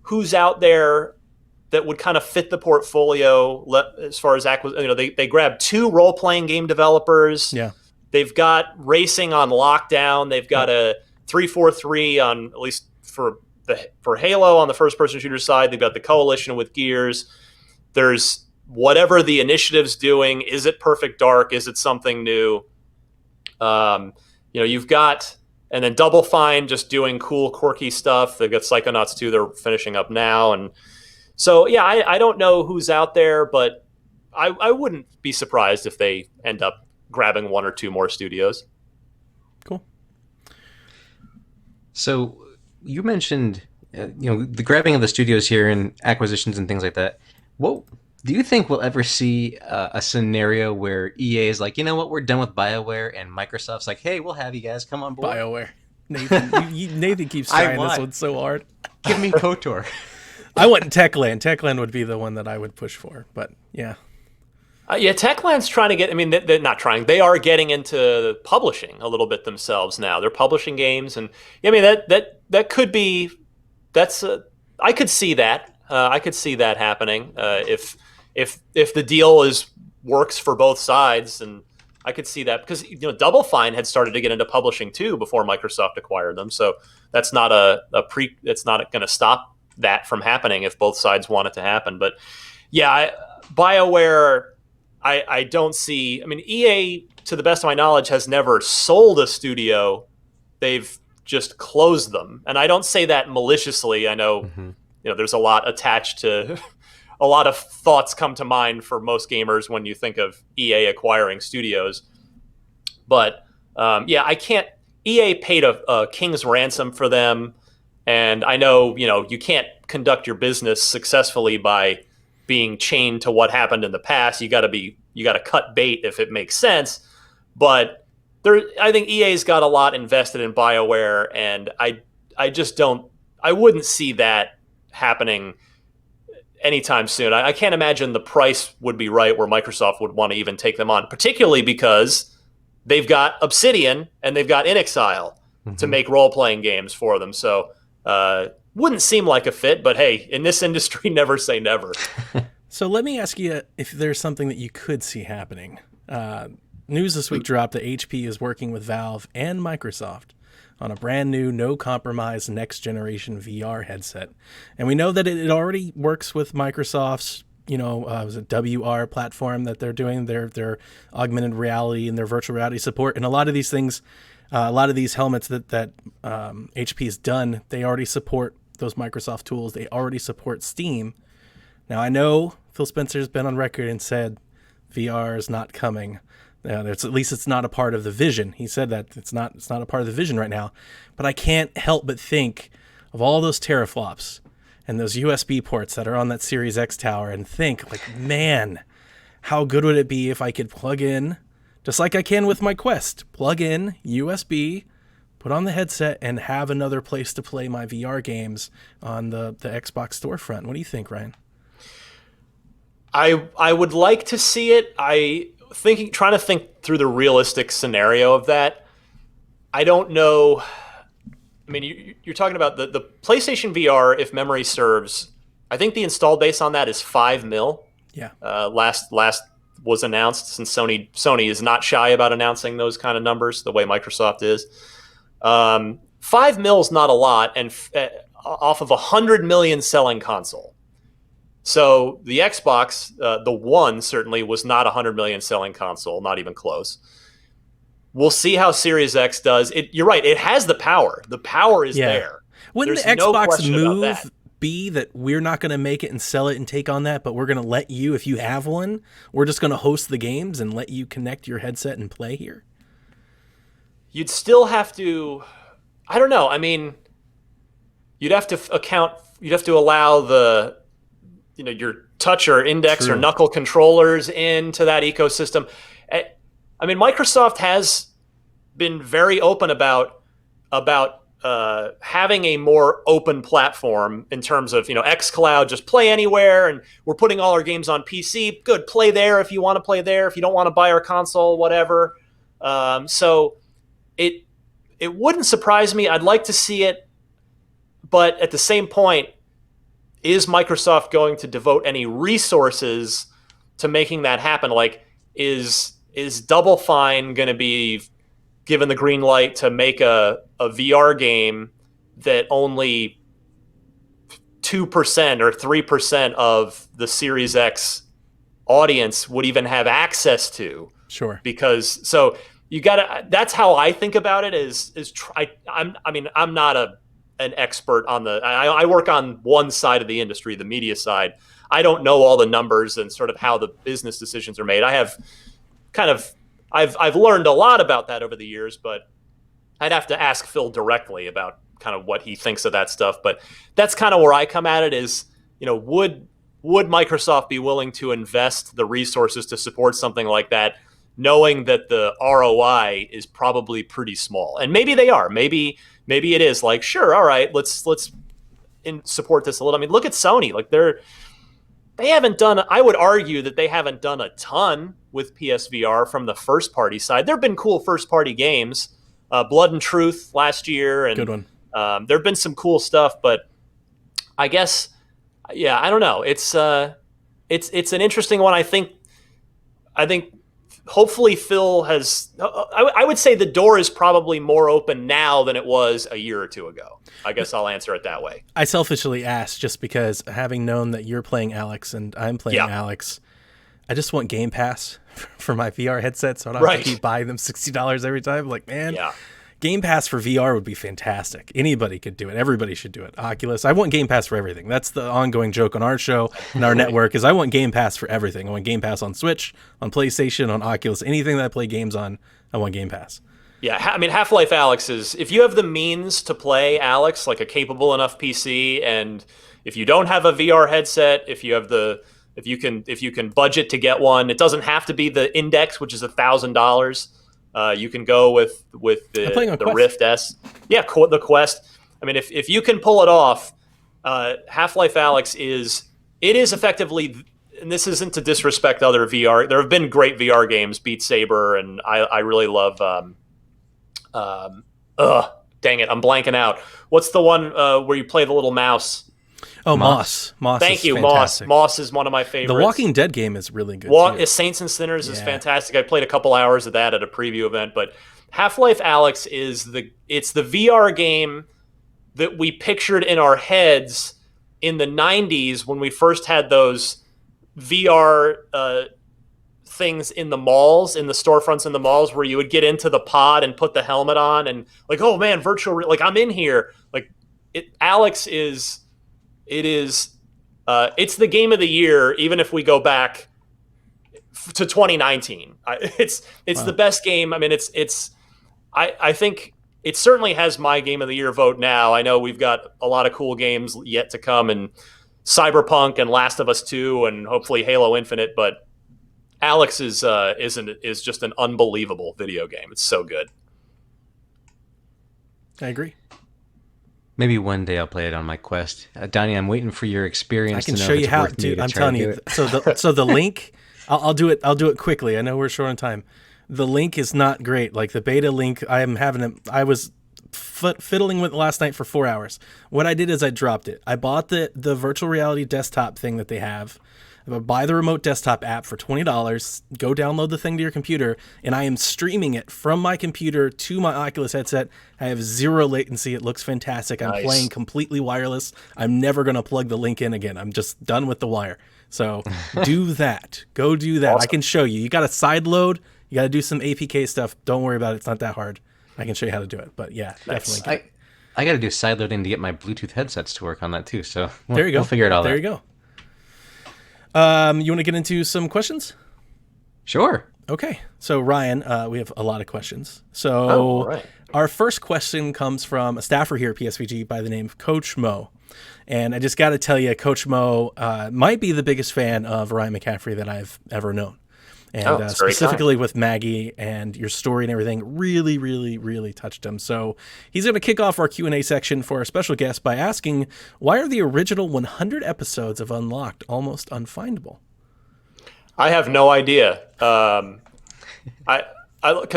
Speaker 3: who's out there that would kind of fit the portfolio as far as acquisition. They grabbed 2 role-playing game developers.
Speaker 2: Yeah.
Speaker 3: They've got racing on lockdown. They've got a 343 on, at least for Halo on the first-person shooter side. They've got the Coalition with Gears. There's whatever the initiative's doing. Is it Perfect Dark? Is it something new? You've got, and then Double Fine just doing cool, quirky stuff. They've got Psychonauts 2 they're finishing up now. And so, yeah, I don't know who's out there, but I wouldn't be surprised if they end up grabbing 1 or 2 more studios.
Speaker 2: Cool.
Speaker 1: So you mentioned, the grabbing of the studios here and acquisitions and things like that. What do you think we'll ever see a scenario where EA is like, you know what, we're done with BioWare, and Microsoft's like, hey, we'll have you guys come on board?
Speaker 2: BioWare. Nathan, Nathan keeps trying this one so hard.
Speaker 1: Give me KOTOR.
Speaker 2: I want Techland. Techland would be the one that I would push for, but yeah.
Speaker 3: Techland's trying to get, they're not trying. They are getting into publishing a little bit themselves now. They're publishing games, and that could be, I could see that. I could see that happening if the deal works for both sides, and I could see that because Double Fine had started to get into publishing too before Microsoft acquired them. So that's not it's not going to stop that from happening if both sides want it to happen. But yeah, BioWare, I don't see. EA, to the best of my knowledge, has never sold a studio. They've just closed them, and I don't say that maliciously. I know. Mm-hmm. There's a lot attached to a lot of thoughts come to mind for most gamers when you think of EA acquiring studios. But I can't. EA paid a king's ransom for them, and I know you can't conduct your business successfully by being chained to what happened in the past. You got to cut bait if it makes sense. But I think EA's got a lot invested in BioWare, and I just don't. I wouldn't see that happening anytime soon. I can't imagine the price would be right where Microsoft would want to even take them on, particularly because they've got Obsidian and they've got InXile to make role-playing games for them. So, wouldn't seem like a fit, but hey, in this industry, never say never.
Speaker 2: So let me ask you if there's something that you could see happening. News this week dropped that HP is working with Valve and Microsoft on a brand new, no-compromise next-generation VR headset. And we know that it already works with Microsoft's, was it WR platform that they're doing, their augmented reality and their virtual reality support. And a lot of these things, a lot of these helmets that HP has done, they already support those Microsoft tools. They already support Steam. Now, I know Phil Spencer's been on record and said VR is not coming. At least it's not a part of the vision. He said that it's not a part of the vision right now. But I can't help but think of all those teraflops and those USB ports that are on that Series X tower and think, like, man, how good would it be if I could plug in, just like I can with my Quest, plug in USB, put on the headset, and have another place to play my VR games on the Xbox storefront. What do you think, Ryan?
Speaker 3: I would like to see it. Trying to think through the realistic scenario of that. I don't know. I mean, you're talking about the PlayStation VR, if memory serves. I think the installed base on that is 5 mil.
Speaker 2: Yeah.
Speaker 3: Last was announced, since Sony is not shy about announcing those kind of numbers the way Microsoft is. 5 mil is not a lot, and off of 100 million selling console. So the Xbox, the One, certainly was not a 100 million selling console, not even close. We'll see how Series X does. You're right, it has the power. The power is there.
Speaker 2: Wouldn't
Speaker 3: There's
Speaker 2: the Xbox
Speaker 3: no
Speaker 2: move be that we're not going to make it and sell it and take on that, but we're going to let you, if you have one, we're just going to host the games and let you connect your headset and play here?
Speaker 3: You'd still have to, I don't know. I mean, you'd have to allow the, your touch or index or knuckle controllers into that ecosystem. I mean, Microsoft has been very open about having a more open platform in terms of, xCloud, just play anywhere, and we're putting all our games on PC. Good, play there if you want to play there. If you don't want to buy our console, whatever. So it wouldn't surprise me. I'd like to see it, but at the same point, is Microsoft going to devote any resources to making that happen? Like, is Double Fine going to be given the green light to make a VR game that only 2% or 3% of the Series X audience would even have access to?
Speaker 2: Sure.
Speaker 3: Because that's how I think about it. I'm not an expert on I work on one side of the industry, the media side. I don't know all the numbers and sort of how the business decisions are made. I've learned a lot about that over the years, but I'd have to ask Phil directly about kind of what he thinks of that stuff. But that's kind of where I come at it is, would Microsoft be willing to invest the resources to support something like that, knowing that the ROI is probably pretty small? And maybe they are. Maybe it is like, sure, all right, let's support this a little. I mean, look at Sony. Like they haven't done. I would argue that they haven't done a ton with PSVR from the first party side. There've been cool first party games, Blood and Truth last year, and
Speaker 2: good one.
Speaker 3: There've been some cool stuff, but I guess, yeah, I don't know. It's an interesting one. I think hopefully Phil has. I would say the door is probably more open now than it was a year or two ago. I guess I'll answer it that way.
Speaker 2: I selfishly asked just because, having known that you're playing Alex and I'm playing Alex, I just want Game Pass for my VR headset, so I don't have to keep buying them $60 every time. Like, man, Game Pass for VR would be fantastic. Anybody could do it. Everybody should do it. Oculus. I want Game Pass for everything. That's the ongoing joke on our show and our network is I want Game Pass for everything. I want Game Pass on Switch, on PlayStation, on Oculus, anything that I play games on, I want Game Pass.
Speaker 3: Yeah, I mean, Half-Life Alyx is, if you have the means to play Alyx, like a capable enough PC, and if you don't have a VR headset, if you can budget to get one, it doesn't have to be the Index, which is $1,000. You can go with the Rift S. Yeah, the Quest. I mean, if you can pull it off, Half-Life Alyx is effectively, and this isn't to disrespect other VR. There have been great VR games, Beat Saber, and I really love dang it, I'm blanking out. What's the one where you play the little mouse?
Speaker 2: Oh,
Speaker 1: Moss.
Speaker 2: Moss
Speaker 3: Thank
Speaker 2: is
Speaker 3: you,
Speaker 2: fantastic.
Speaker 3: Moss is one of my favorites.
Speaker 2: The Walking Dead game is really good too.
Speaker 3: Saints and Sinners is
Speaker 2: Yeah.
Speaker 3: fantastic. I played a couple hours of that at a preview event, but Half-Life Alyx is the VR game that we pictured in our heads in the 90s when we first had those VR things in the malls, in the storefronts in the malls, where you would get into the pod and put the helmet on and like, oh man, like I'm in here. Like Alyx is, it's the game of the year, even if we go back to 2019. It's
Speaker 2: Wow.
Speaker 3: the best game. I mean, I think it certainly has my game of the year vote now. I know we've got a lot of cool games yet to come, and Cyberpunk and Last of Us 2 and hopefully Halo Infinite, but Alyx is just an unbelievable video game. It's so good.
Speaker 2: I agree.
Speaker 1: Maybe one day I'll play it on my Quest. Donnie, I'm waiting for your experience.
Speaker 2: I can
Speaker 1: to know
Speaker 2: show
Speaker 1: if
Speaker 2: you
Speaker 1: it's
Speaker 2: how,
Speaker 1: worth me
Speaker 2: dude.
Speaker 1: to
Speaker 2: I'm
Speaker 1: try
Speaker 2: telling
Speaker 1: to do
Speaker 2: you.
Speaker 1: it.
Speaker 2: So the link, I'll do it. I'll do it quickly. I know we're short on time. The link is not great. Like the beta link, I was fiddling with it last night for 4 hours. What I did is I dropped it. I bought the virtual reality desktop thing that they have. I'm gonna buy the remote desktop app for $20. Go download the thing to your computer, and I am streaming it from my computer to my Oculus headset. I have zero latency. It looks fantastic. I'm
Speaker 3: Nice.
Speaker 2: playing completely wireless. I'm never gonna plug the link in again. I'm just done with the wire. So do that. Go do that.
Speaker 3: Awesome.
Speaker 2: I can show you. You got to side load. You got to do some APK stuff. Don't worry about it. It's not that hard. I can show you how to do it. But yeah,
Speaker 3: Nice.
Speaker 2: definitely.
Speaker 1: I got to do sideloading to get my Bluetooth headsets to work on that too. So
Speaker 2: There you go.
Speaker 1: We'll figure it all out.
Speaker 2: There you go. You want to get into some questions?
Speaker 1: Sure.
Speaker 2: Okay. So Ryan, we have a lot of questions. So
Speaker 3: all right.
Speaker 2: our first question comes from a staffer here at PSVG by the name of Coach Mo. And I just got to tell you, Coach Mo might be the biggest fan of Ryan McCaffrey that I've ever known. And
Speaker 3: that's very
Speaker 2: specifically with Maggie and your story and everything really, really, really touched him. So he's going to kick off our Q&A section for our special guest by asking, why are the original 100 episodes of Unlocked almost unfindable?
Speaker 3: I have no idea. Because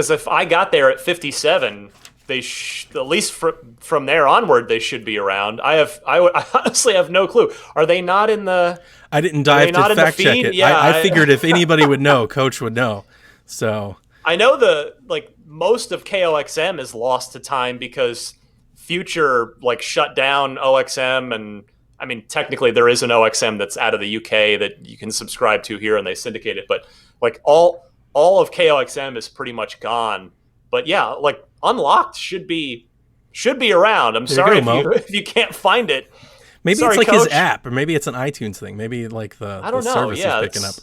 Speaker 3: if I got there at 57, they at least from there onward they should be around. I honestly have no clue. Are they not in the?
Speaker 2: I didn't dive to fact check it.
Speaker 3: Yeah,
Speaker 2: I figured if anybody would know, Coach would know. So
Speaker 3: I know most of KOXM is lost to time because Future shut down OXM, and I mean technically there is an OXM that's out of the UK that you can subscribe to here and they syndicate it, but all of KOXM is pretty much gone. But yeah, Unlocked should be around. I'm sorry if you can't find it.
Speaker 2: maybe
Speaker 3: Sorry,
Speaker 2: it's his
Speaker 3: Coach.
Speaker 2: app, or maybe it's an iTunes thing. Maybe the
Speaker 3: I don't know.
Speaker 2: service
Speaker 3: Yeah,
Speaker 2: is picking up.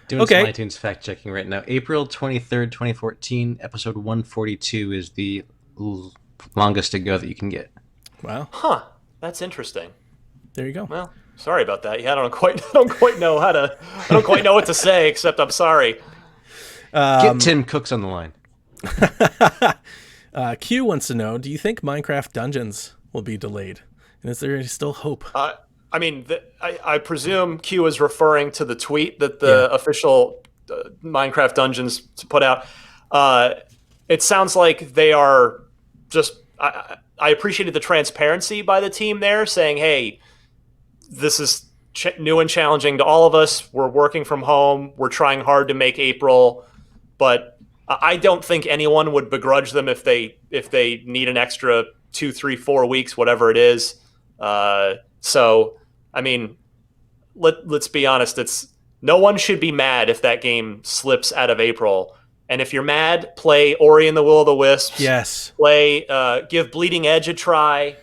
Speaker 1: Doing
Speaker 2: Okay.
Speaker 1: some iTunes fact checking right now. April 23rd, 2014, episode 142 is the longest to go that you can get.
Speaker 2: Wow.
Speaker 3: Huh. That's interesting.
Speaker 2: There you go.
Speaker 3: Well, sorry about that. Yeah, I don't quite know what to say except I'm sorry.
Speaker 1: Get Tim Cooks on the line.
Speaker 2: Q wants to know, do you think Minecraft Dungeons will be delayed? And is there still hope?
Speaker 3: I mean, I presume Q is referring to the tweet that the official Minecraft Dungeons put out. It sounds like they are just. I appreciated the transparency by the team there, saying, "Hey, this is new and challenging to all of us. We're working from home. We're trying hard to make April, but I don't think anyone would begrudge them if they need an extra 2, 3, 4 weeks, whatever it is." So, I mean, let's be honest. No one should be mad if that game slips out of April. And if you're mad, play Ori and the Will of the Wisps.
Speaker 2: Yes.
Speaker 3: Give Bleeding Edge a try.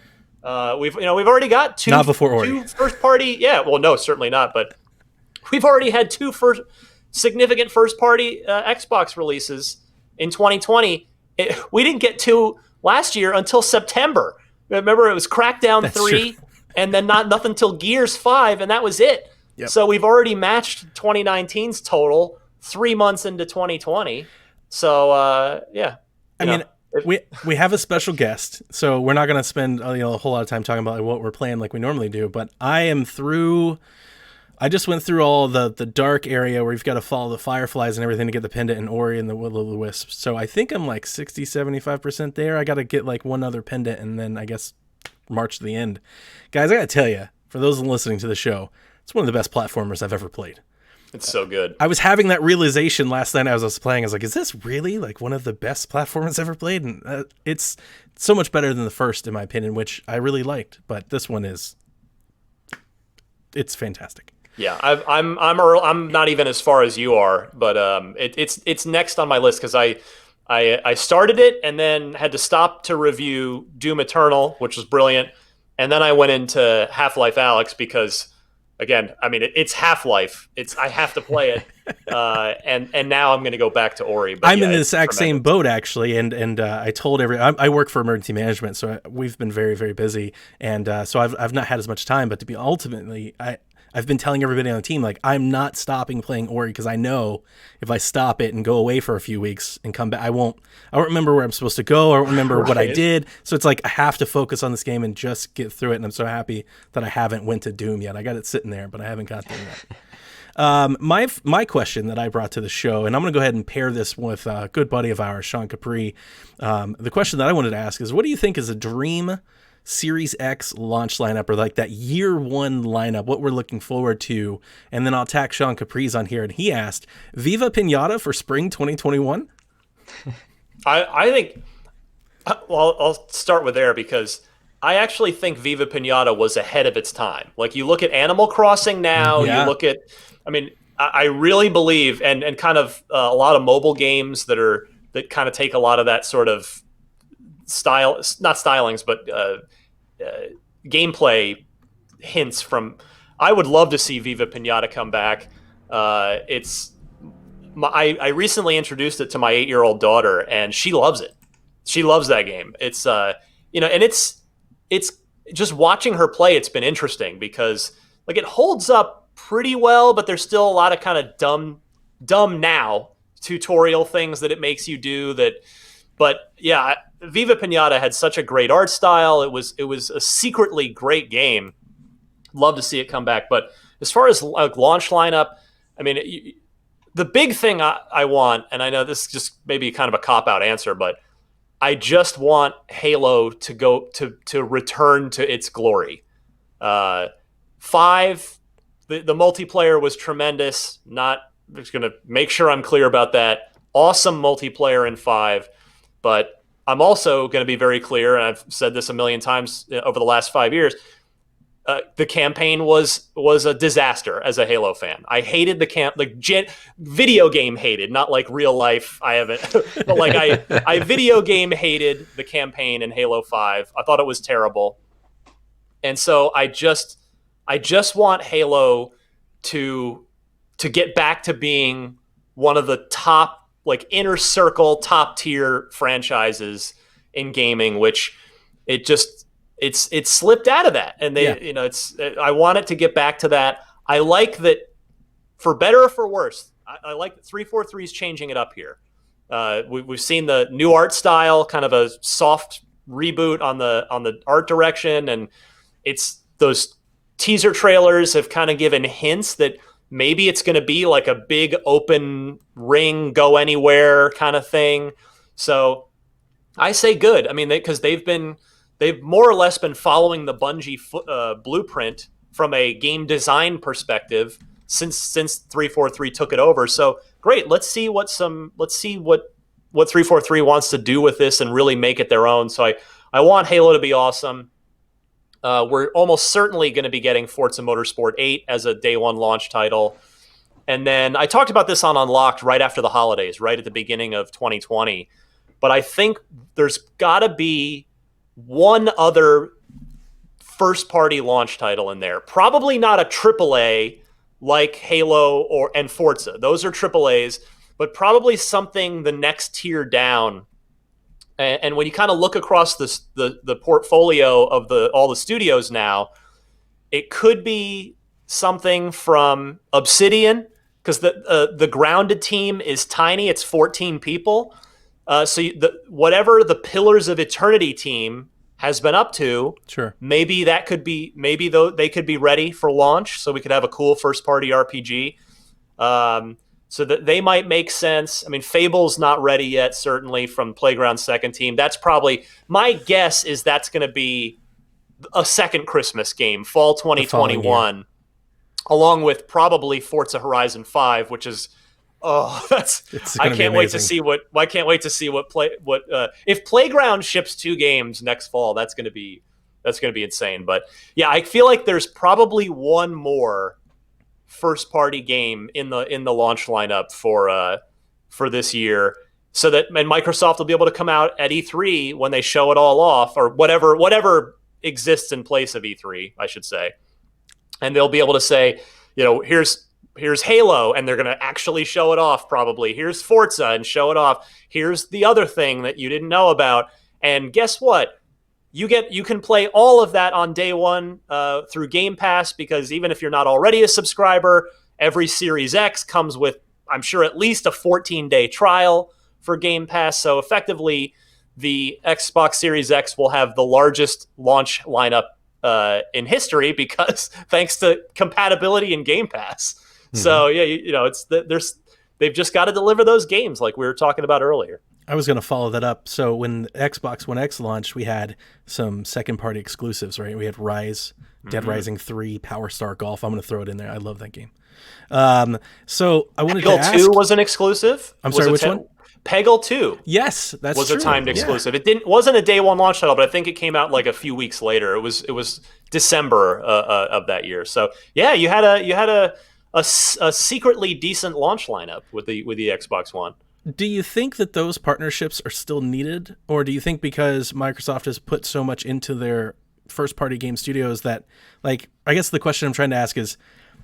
Speaker 3: We've already got two.
Speaker 2: Not before Ori.
Speaker 3: Two first party. Yeah. Well, no, certainly not. But we've already had two significant first party Xbox releases in 2020. We didn't get two last year until September. Remember, it was Crackdown
Speaker 2: That's
Speaker 3: 3,
Speaker 2: true.
Speaker 3: and then nothing till Gears 5, and that was it.
Speaker 2: Yep.
Speaker 3: So we've already matched 2019's total 3 months into 2020. So yeah.
Speaker 2: I mean, we have a special guest, so we're not going to spend a whole lot of time talking about what we're playing like we normally do. But I am through I just went through all the dark area where you've got to follow the fireflies and everything to get the pendant in Ori and the Will-O-the-Wisp. So I think I'm like 60-75% there. I got to get like one other pendant and then I guess march to the end. Guys, I got to tell you, for those listening to the show, it's one of the best platformers I've ever played.
Speaker 3: It's so good.
Speaker 2: I was having that realization last night as I was playing. I was like, is this really like one of the best platformers ever played? And it's so much better than the first, in my opinion, which I really liked. But this one it's fantastic.
Speaker 3: Yeah, I'm not even as far as you are, but it's next on my list because I started it and then had to stop to review Doom Eternal, which was brilliant, and then I went into Half-Life Alyx because, again, I mean it's Half-Life. I have to play it, and now I'm going to go back to Ori. But
Speaker 2: I'm in the exact same boat actually, and I told I work for emergency management, so we've been very, very busy, and so I've not had as much time. But to be ultimately, I've been telling everybody on the team, like, I'm not stopping playing Ori because I know if I stop it and go away for a few weeks and come back, I won't remember where I'm supposed to go. I won't remember what I did. So it's like I have to focus on this game and just get through it. And I'm so happy that I haven't went to Doom yet. I got it sitting there, but I haven't got there yet. My question that I brought to the show, and I'm going to go ahead and pair this with a good buddy of ours, Sean Capri. The question that I wanted to ask is, what do you think is a dream Series X launch lineup, or like that year one lineup, what we're looking forward to? And then I'll tack Sean Capri's on here, and he asked, Viva Pinata for spring 2021?
Speaker 3: I think, well, I'll start with there because I actually think Viva Pinata was ahead of its time. Like, you look at Animal Crossing now, you look at, I mean, I really believe, and kind of a lot of mobile games that kind of take a lot of that sort of style, not stylings, but gameplay hints from. I would love to see Viva Pinata come back. I recently introduced it to my 8-year-old daughter, and she loves it. She loves that game. It's and it's just watching her play. It's been interesting because like it holds up pretty well, but there's still a lot of kind of dumb now tutorial things that it makes you do that. But yeah, Viva Pinata had such a great art style. It was a secretly great game. Love to see it come back. But as far as like launch lineup, I mean, the big thing I want, and I know this is just maybe kind of a cop-out answer, but I just want Halo to go to return to its glory. 5, the multiplayer was tremendous. I'm just going to make sure I'm clear about that. Awesome multiplayer in 5. But I'm also going to be very clear, and I've said this a million times over the last 5 years, the campaign was a disaster as a Halo fan. I hated the video game hated, not like real life. I haven't, but like I video game hated the campaign in Halo 5. I thought it was terrible. And so I just want Halo to get back to being one of the top, like inner circle, top tier franchises in gaming, which it's slipped out of that. And I want it to get back to that. I like that, for better or for worse. I like that 343 is changing it up here. We've seen the new art style, kind of a soft reboot on the art direction, and it's those teaser trailers have kind of given hints that maybe it's going to be like a big open ring, go anywhere kind of thing. So I say good. I mean, because they've more or less been following the Bungie blueprint from a game design perspective since 343 took it over. So great. Let's see what 343 wants to do with this and really make it their own. So I want Halo to be awesome. We're almost certainly going to be getting Forza Motorsport 8 as a day one launch title. And then I talked about this on Unlocked right after the holidays, right at the beginning of 2020. But I think there's got to be one other first-party launch title in there. Probably not a AAA like Halo and Forza. Those are AAAs, but probably something the next tier down. And when you kind of look across the portfolio of all the studios now, it could be something from Obsidian, because the Grounded team is tiny. It's 14 people. So whatever the Pillars of Eternity team has been up to.
Speaker 2: Sure.
Speaker 3: Maybe that could be, maybe though they could be ready for launch, so we could have a cool first party RPG. So that they might make sense. I mean, Fable's not ready yet, certainly from Playground's second team. That's probably, my guess is that's going to be a second Christmas game, fall 2021, along with probably Forza Horizon 5, which is, I can't wait to see what if Playground ships 2 games next fall. That's going to be insane. But yeah, I feel like there's probably one more first party game in the launch lineup for this year, so that, and Microsoft will be able to come out at E3 when they show it all off, or whatever exists in place of E3, I should say, and they'll be able to say, here's Halo, and they're going to actually show it off. Probably here's Forza and show it off. Here's the other thing that you didn't know about, and guess what? You can play all of that on day one through Game Pass, because even if you're not already a subscriber, every Series X comes with, I'm sure, at least a 14-day trial for Game Pass. So effectively, the Xbox Series X will have the largest launch lineup in history, because thanks to compatibility in Game Pass. Mm-hmm. So yeah, they've just got to deliver those games like we were talking about earlier.
Speaker 2: I was going to follow that up. So when Xbox One X launched, we had some second-party exclusives, right? We had Rise, Dead Rising 3, Power Star Golf. I'm going to throw it in there. I love that game. So I wanted to ask...
Speaker 3: Peggle 2 was an exclusive.
Speaker 2: I'm sorry, which one?
Speaker 3: Peggle 2.
Speaker 2: Yes, that's
Speaker 3: was
Speaker 2: true.
Speaker 3: A timed exclusive. It wasn't a day one launch title, but I think it came out like a few weeks later. It was December of that year. So yeah, you had a secretly decent launch lineup with the Xbox One.
Speaker 2: Do you think that those partnerships are still needed, or do you think because Microsoft has put so much into their first-party game studios that, like, I guess the question I'm trying to ask is,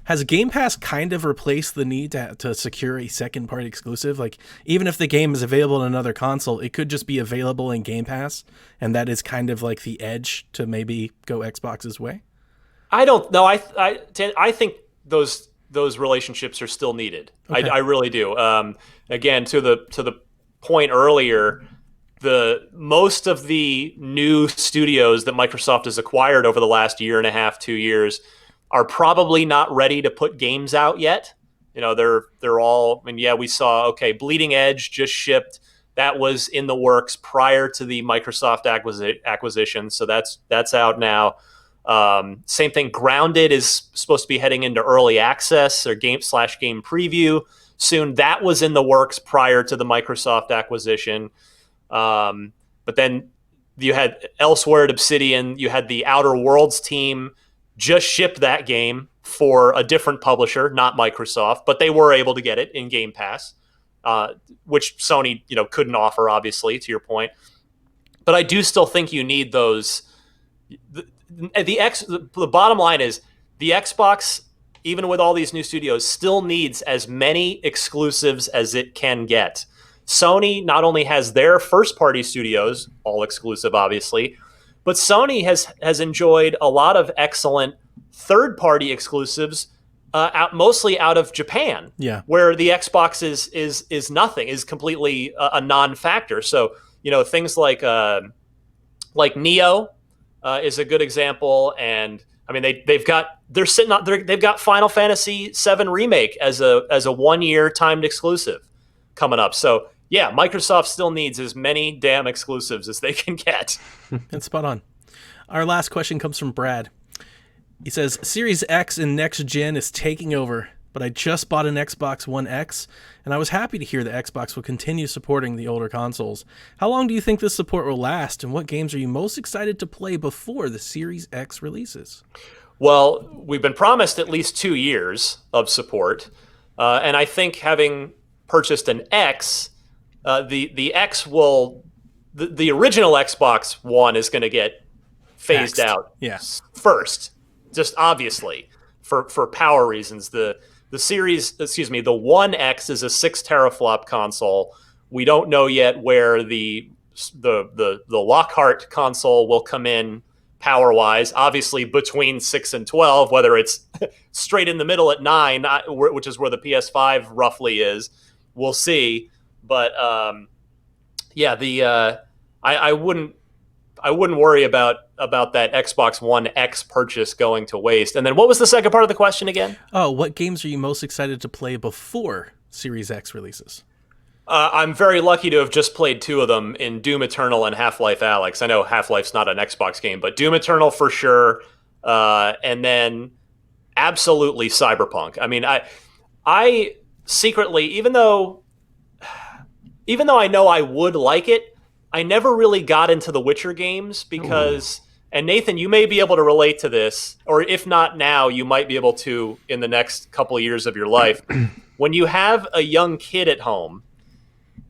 Speaker 2: has Game Pass kind of replaced the need to secure a second-party exclusive? Like, even if the game is available on another console, it could just be available in Game Pass, and that is kind of like the edge to maybe go Xbox's way?
Speaker 3: I don't know. I think those relationships are still needed. Okay. I really do. Again, to the point earlier, most of the new studios that Microsoft has acquired over the last year and a half, 2 years, are probably not ready to put games out yet. They're all. I mean, yeah, we saw. Okay, Bleeding Edge just shipped. That was in the works prior to the Microsoft acquisition, so that's out now. Same thing. Grounded is supposed to be heading into early access or game preview soon. That was in the works prior to the Microsoft acquisition. But then you had elsewhere at Obsidian, you had the Outer Worlds team just shipped that game for a different publisher, not Microsoft, but they were able to get it in Game Pass, which Sony, couldn't offer, obviously, to your point. But I do still think you need those. The bottom line is the Xbox, even with all these new studios, still needs as many exclusives as it can get. Sony not only has their first-party studios, all exclusive, obviously, but Sony has enjoyed a lot of excellent third-party exclusives, mostly out of Japan, where the Xbox is nothing, is completely a non-factor. So things like Neo is a good example, and I mean they've got Final Fantasy VII Remake as a 1-year timed exclusive coming up. So yeah, Microsoft still needs as many damn exclusives as they can get.
Speaker 2: That's spot on. Our last question comes from Brad. He says, Series X in next gen is taking over, but I just bought an Xbox One X, and I was happy to hear that Xbox will continue supporting the older consoles. How long do you think this support will last, and what games are you most excited to play before the Series X releases?
Speaker 3: Well, we've been promised at least 2 years of support, and I think having purchased an X, the X will, the original Xbox One is going to get phased out first, just obviously for power reasons. The One X is a 6 teraflop console. We don't know yet where the Lockhart console will come in power wise. Obviously between 6 and 12, whether it's straight in the middle at 9, which is where the PS5 roughly is, we'll see. But I wouldn't I wouldn't worry about that Xbox One X purchase going to waste. And then what was the second part of the question again?
Speaker 2: Oh, what games are you most excited to play before Series X releases?
Speaker 3: I'm very lucky to have just played 2 of them in Doom Eternal and Half-Life Alyx. I know Half-Life's not an Xbox game, but Doom Eternal for sure. And then absolutely Cyberpunk. I mean, I secretly, even though I know I would like it, I never really got into the Witcher games because, and Nathan, you may be able to relate to this, or if not now, you might be able to in the next couple of years of your life. When you have a young kid at home,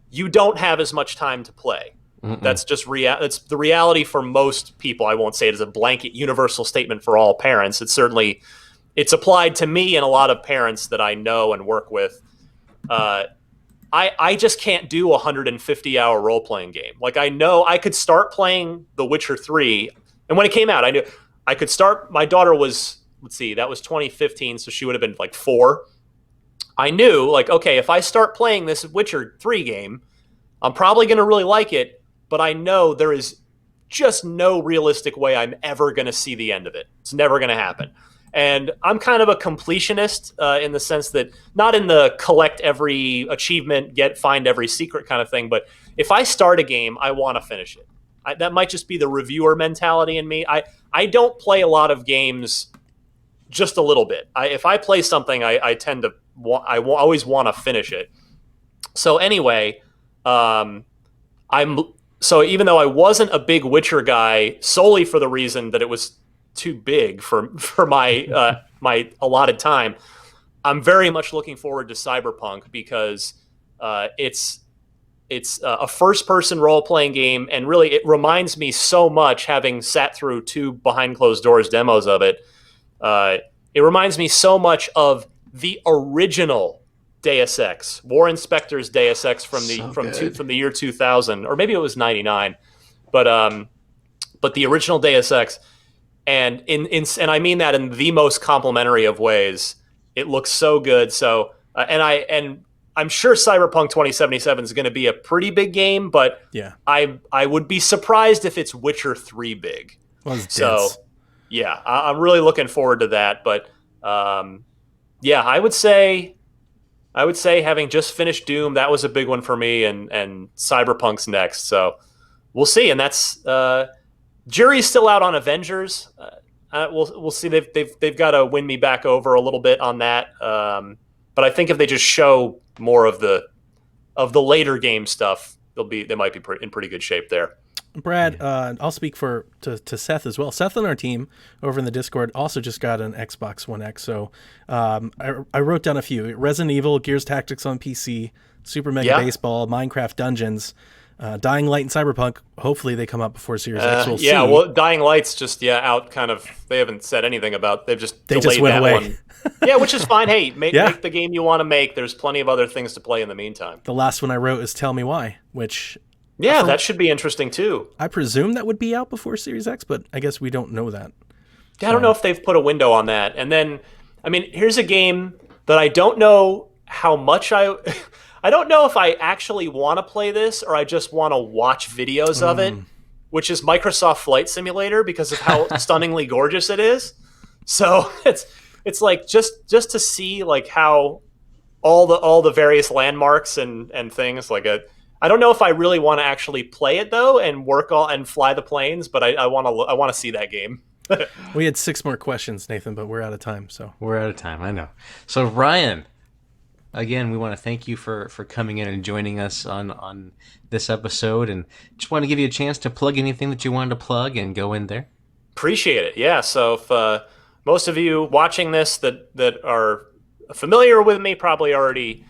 Speaker 3: you don't have as much time to play. That's just that's the reality for most people. I won't say it as a blanket universal statement for all parents. It's applied to me and a lot of parents that I know and work with. I just can't do a 150-hour role-playing game. Like, I know I could start playing The Witcher 3, and when it came out, I knew I could start. My daughter was, that was 2015, so she would have been like 4. I knew, like, okay, if I start playing this Witcher 3 game, I'm probably going to really like it, but I know there is just no realistic way I'm ever going to see the end of it. It's never going to happen. And I'm kind of a completionist in the sense that, not in the collect every achievement, find every secret kind of thing, but if I start a game, I want to finish it. That might just be the reviewer mentality in me. I don't play a lot of games just a little bit. If I play something, I tend to always want to finish it. So anyway, so even though I wasn't a big Witcher guy solely for the reason that it was too big for my my allotted time, I'm very much looking forward to Cyberpunk because it's a first-person role-playing game, and really it reminds me so much, having sat through 2 behind-closed-doors demos of it. It reminds me so much of the original Deus Ex, War Inspector's Deus Ex from the year 2000, or maybe it was 99, but the original Deus Ex, and and I mean that in the most complimentary of ways. It looks so good. So and I'm sure Cyberpunk 2077 is going to be a pretty big game, but
Speaker 2: yeah,
Speaker 3: I would be surprised if it's Witcher 3 big.
Speaker 2: Well,
Speaker 3: so yeah, I'm really looking forward to that. But yeah, I would say having just finished Doom, that was a big one for me, and Cyberpunk's next. So we'll see. And that's jury's still out on Avengers. We'll see. They've got to win me back over a little bit on that. But I think if they just show more of the later game stuff, they might be in pretty good shape there.
Speaker 2: Brad, I'll speak to Seth as well. Seth on our team over in the Discord also just got an Xbox One X. So I wrote down a few: Resident Evil, Gears Tactics on PC, Super Mega Baseball, Minecraft Dungeons, Dying Light, and Cyberpunk. Hopefully they come out before Series X. We'll see.
Speaker 3: Well, Dying Light's just out. Kind of, they haven't said anything about. They just went that
Speaker 2: away.
Speaker 3: One. Yeah, which is fine. Hey, make the game you want to make. There's plenty of other things to play in the meantime.
Speaker 2: The last one I wrote is Tell Me Why, which
Speaker 3: that should be interesting too.
Speaker 2: I presume that would be out before Series X, but I guess we don't know that.
Speaker 3: I don't know if they've put a window on that. And then, I mean, here's a game that I don't know how much I don't know if I actually want to play this or I just want to watch videos of it, which is Microsoft Flight Simulator, because of how stunningly gorgeous it is. So it's like just to see like how all the various landmarks and things like I don't know if I really want to actually play it though and and fly the planes, but I want to see that game.
Speaker 2: We had 6 more questions, Nathan, but we're out of time. So
Speaker 1: we're out of time. I know. So Ryan, again, we want to thank you for coming in and joining us on this episode, and just want to give you a chance to plug anything that you wanted to plug and go in there.
Speaker 3: Appreciate it. Yeah. So if most of you watching this that are familiar with me probably already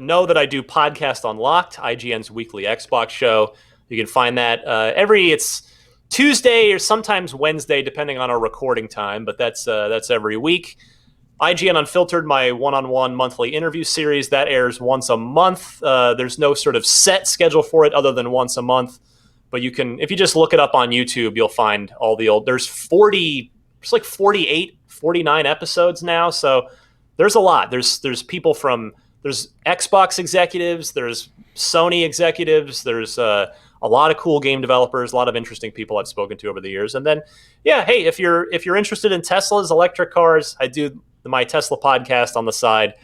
Speaker 3: know that I do Podcast Unlocked, IGN's weekly Xbox show. You can find that it's Tuesday or sometimes Wednesday, depending on our recording time, but that's every week. IGN Unfiltered, my one-on-one monthly interview series, that airs once a month. There's no sort of set schedule for it other than once a month, but you can, if you just look it up on YouTube, you'll find all the old. There's 48, 49 episodes now, so there's a lot. There's people from. There's Xbox executives, there's Sony executives, there's a lot of cool game developers, a lot of interesting people I've spoken to over the years. And then, yeah, hey, if you're interested in Teslas, electric cars, I do my Tesla podcast on the side,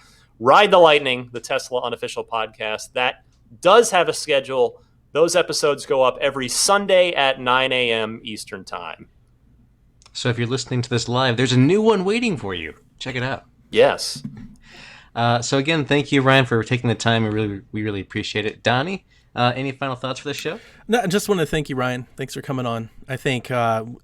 Speaker 3: Ride the Lightning, the Tesla unofficial podcast. That does have a schedule. Those episodes go up every Sunday at 9 a.m. Eastern Time.
Speaker 1: So if you're listening to this live, there's a new one waiting for you. Check it out.
Speaker 3: Yes.
Speaker 1: So again, thank you, Ryan, for taking the time. We really appreciate it. Donnie, any final thoughts for the show?
Speaker 2: No, I just want to thank you, Ryan. Thanks for coming on. I think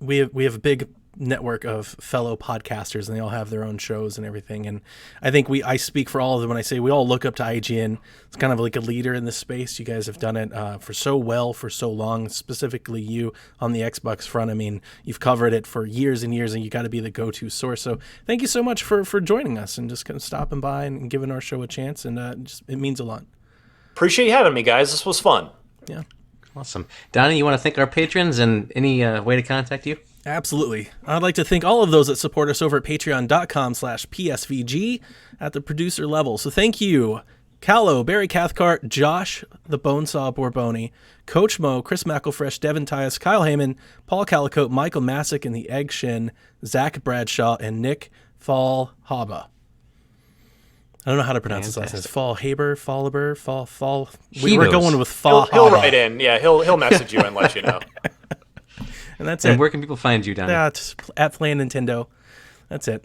Speaker 2: we have a big network of fellow podcasters, and they all have their own shows and everything. And I think I speak for all of them when I say we all look up to IGN. It's kind of like a leader in this space. You guys have done it for so long, specifically you on the Xbox front. I mean, you've covered it for years and years, and you got to be the go-to source. So thank you so much for joining us and just kind of stopping by and giving our show a chance. And it means a lot.
Speaker 3: Appreciate you having me, guys. This was fun.
Speaker 2: Yeah.
Speaker 1: Awesome. Donnie, you want to thank our patrons and any way to contact you?
Speaker 2: Absolutely. I'd like to thank all of those that support us over at patreon.com/PSVG at the producer level. So thank you, Callow, Barry Cathcart, Josh, the Bonesaw Borboni, Coach Mo, Chris McElfresh, Devin Tyus, Kyle Heyman, Paul Calicote, Michael Masick and the Egg Shin, Zach Bradshaw, and Nick Fall Haba. I don't know how to pronounce his last name. Fall Haber, Fallaber, Fall. We're going with Fall.
Speaker 3: He'll write in. Yeah, he'll message you and let you know.
Speaker 2: And that's
Speaker 1: and
Speaker 2: it.
Speaker 1: Where can people find you, Donnie?
Speaker 2: Yeah, it's at Playing Nintendo. That's it.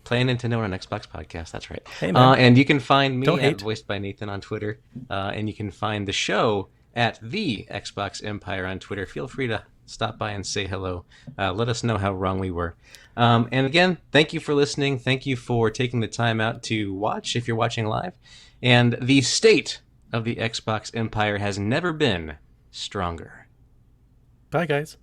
Speaker 1: Playing Nintendo on an Xbox podcast. That's right.
Speaker 2: Hey, man.
Speaker 1: And you can find me
Speaker 2: Don't hate.
Speaker 1: at Voiced by Nathan on Twitter. And you can find the show at the Xbox Empire on Twitter. Feel free to stop by and say hello. Let us know how wrong we were. And again, thank you for listening. Thank you for taking the time out to watch if you're watching live. And the state of the Xbox Empire has never been stronger.
Speaker 2: Bye, guys.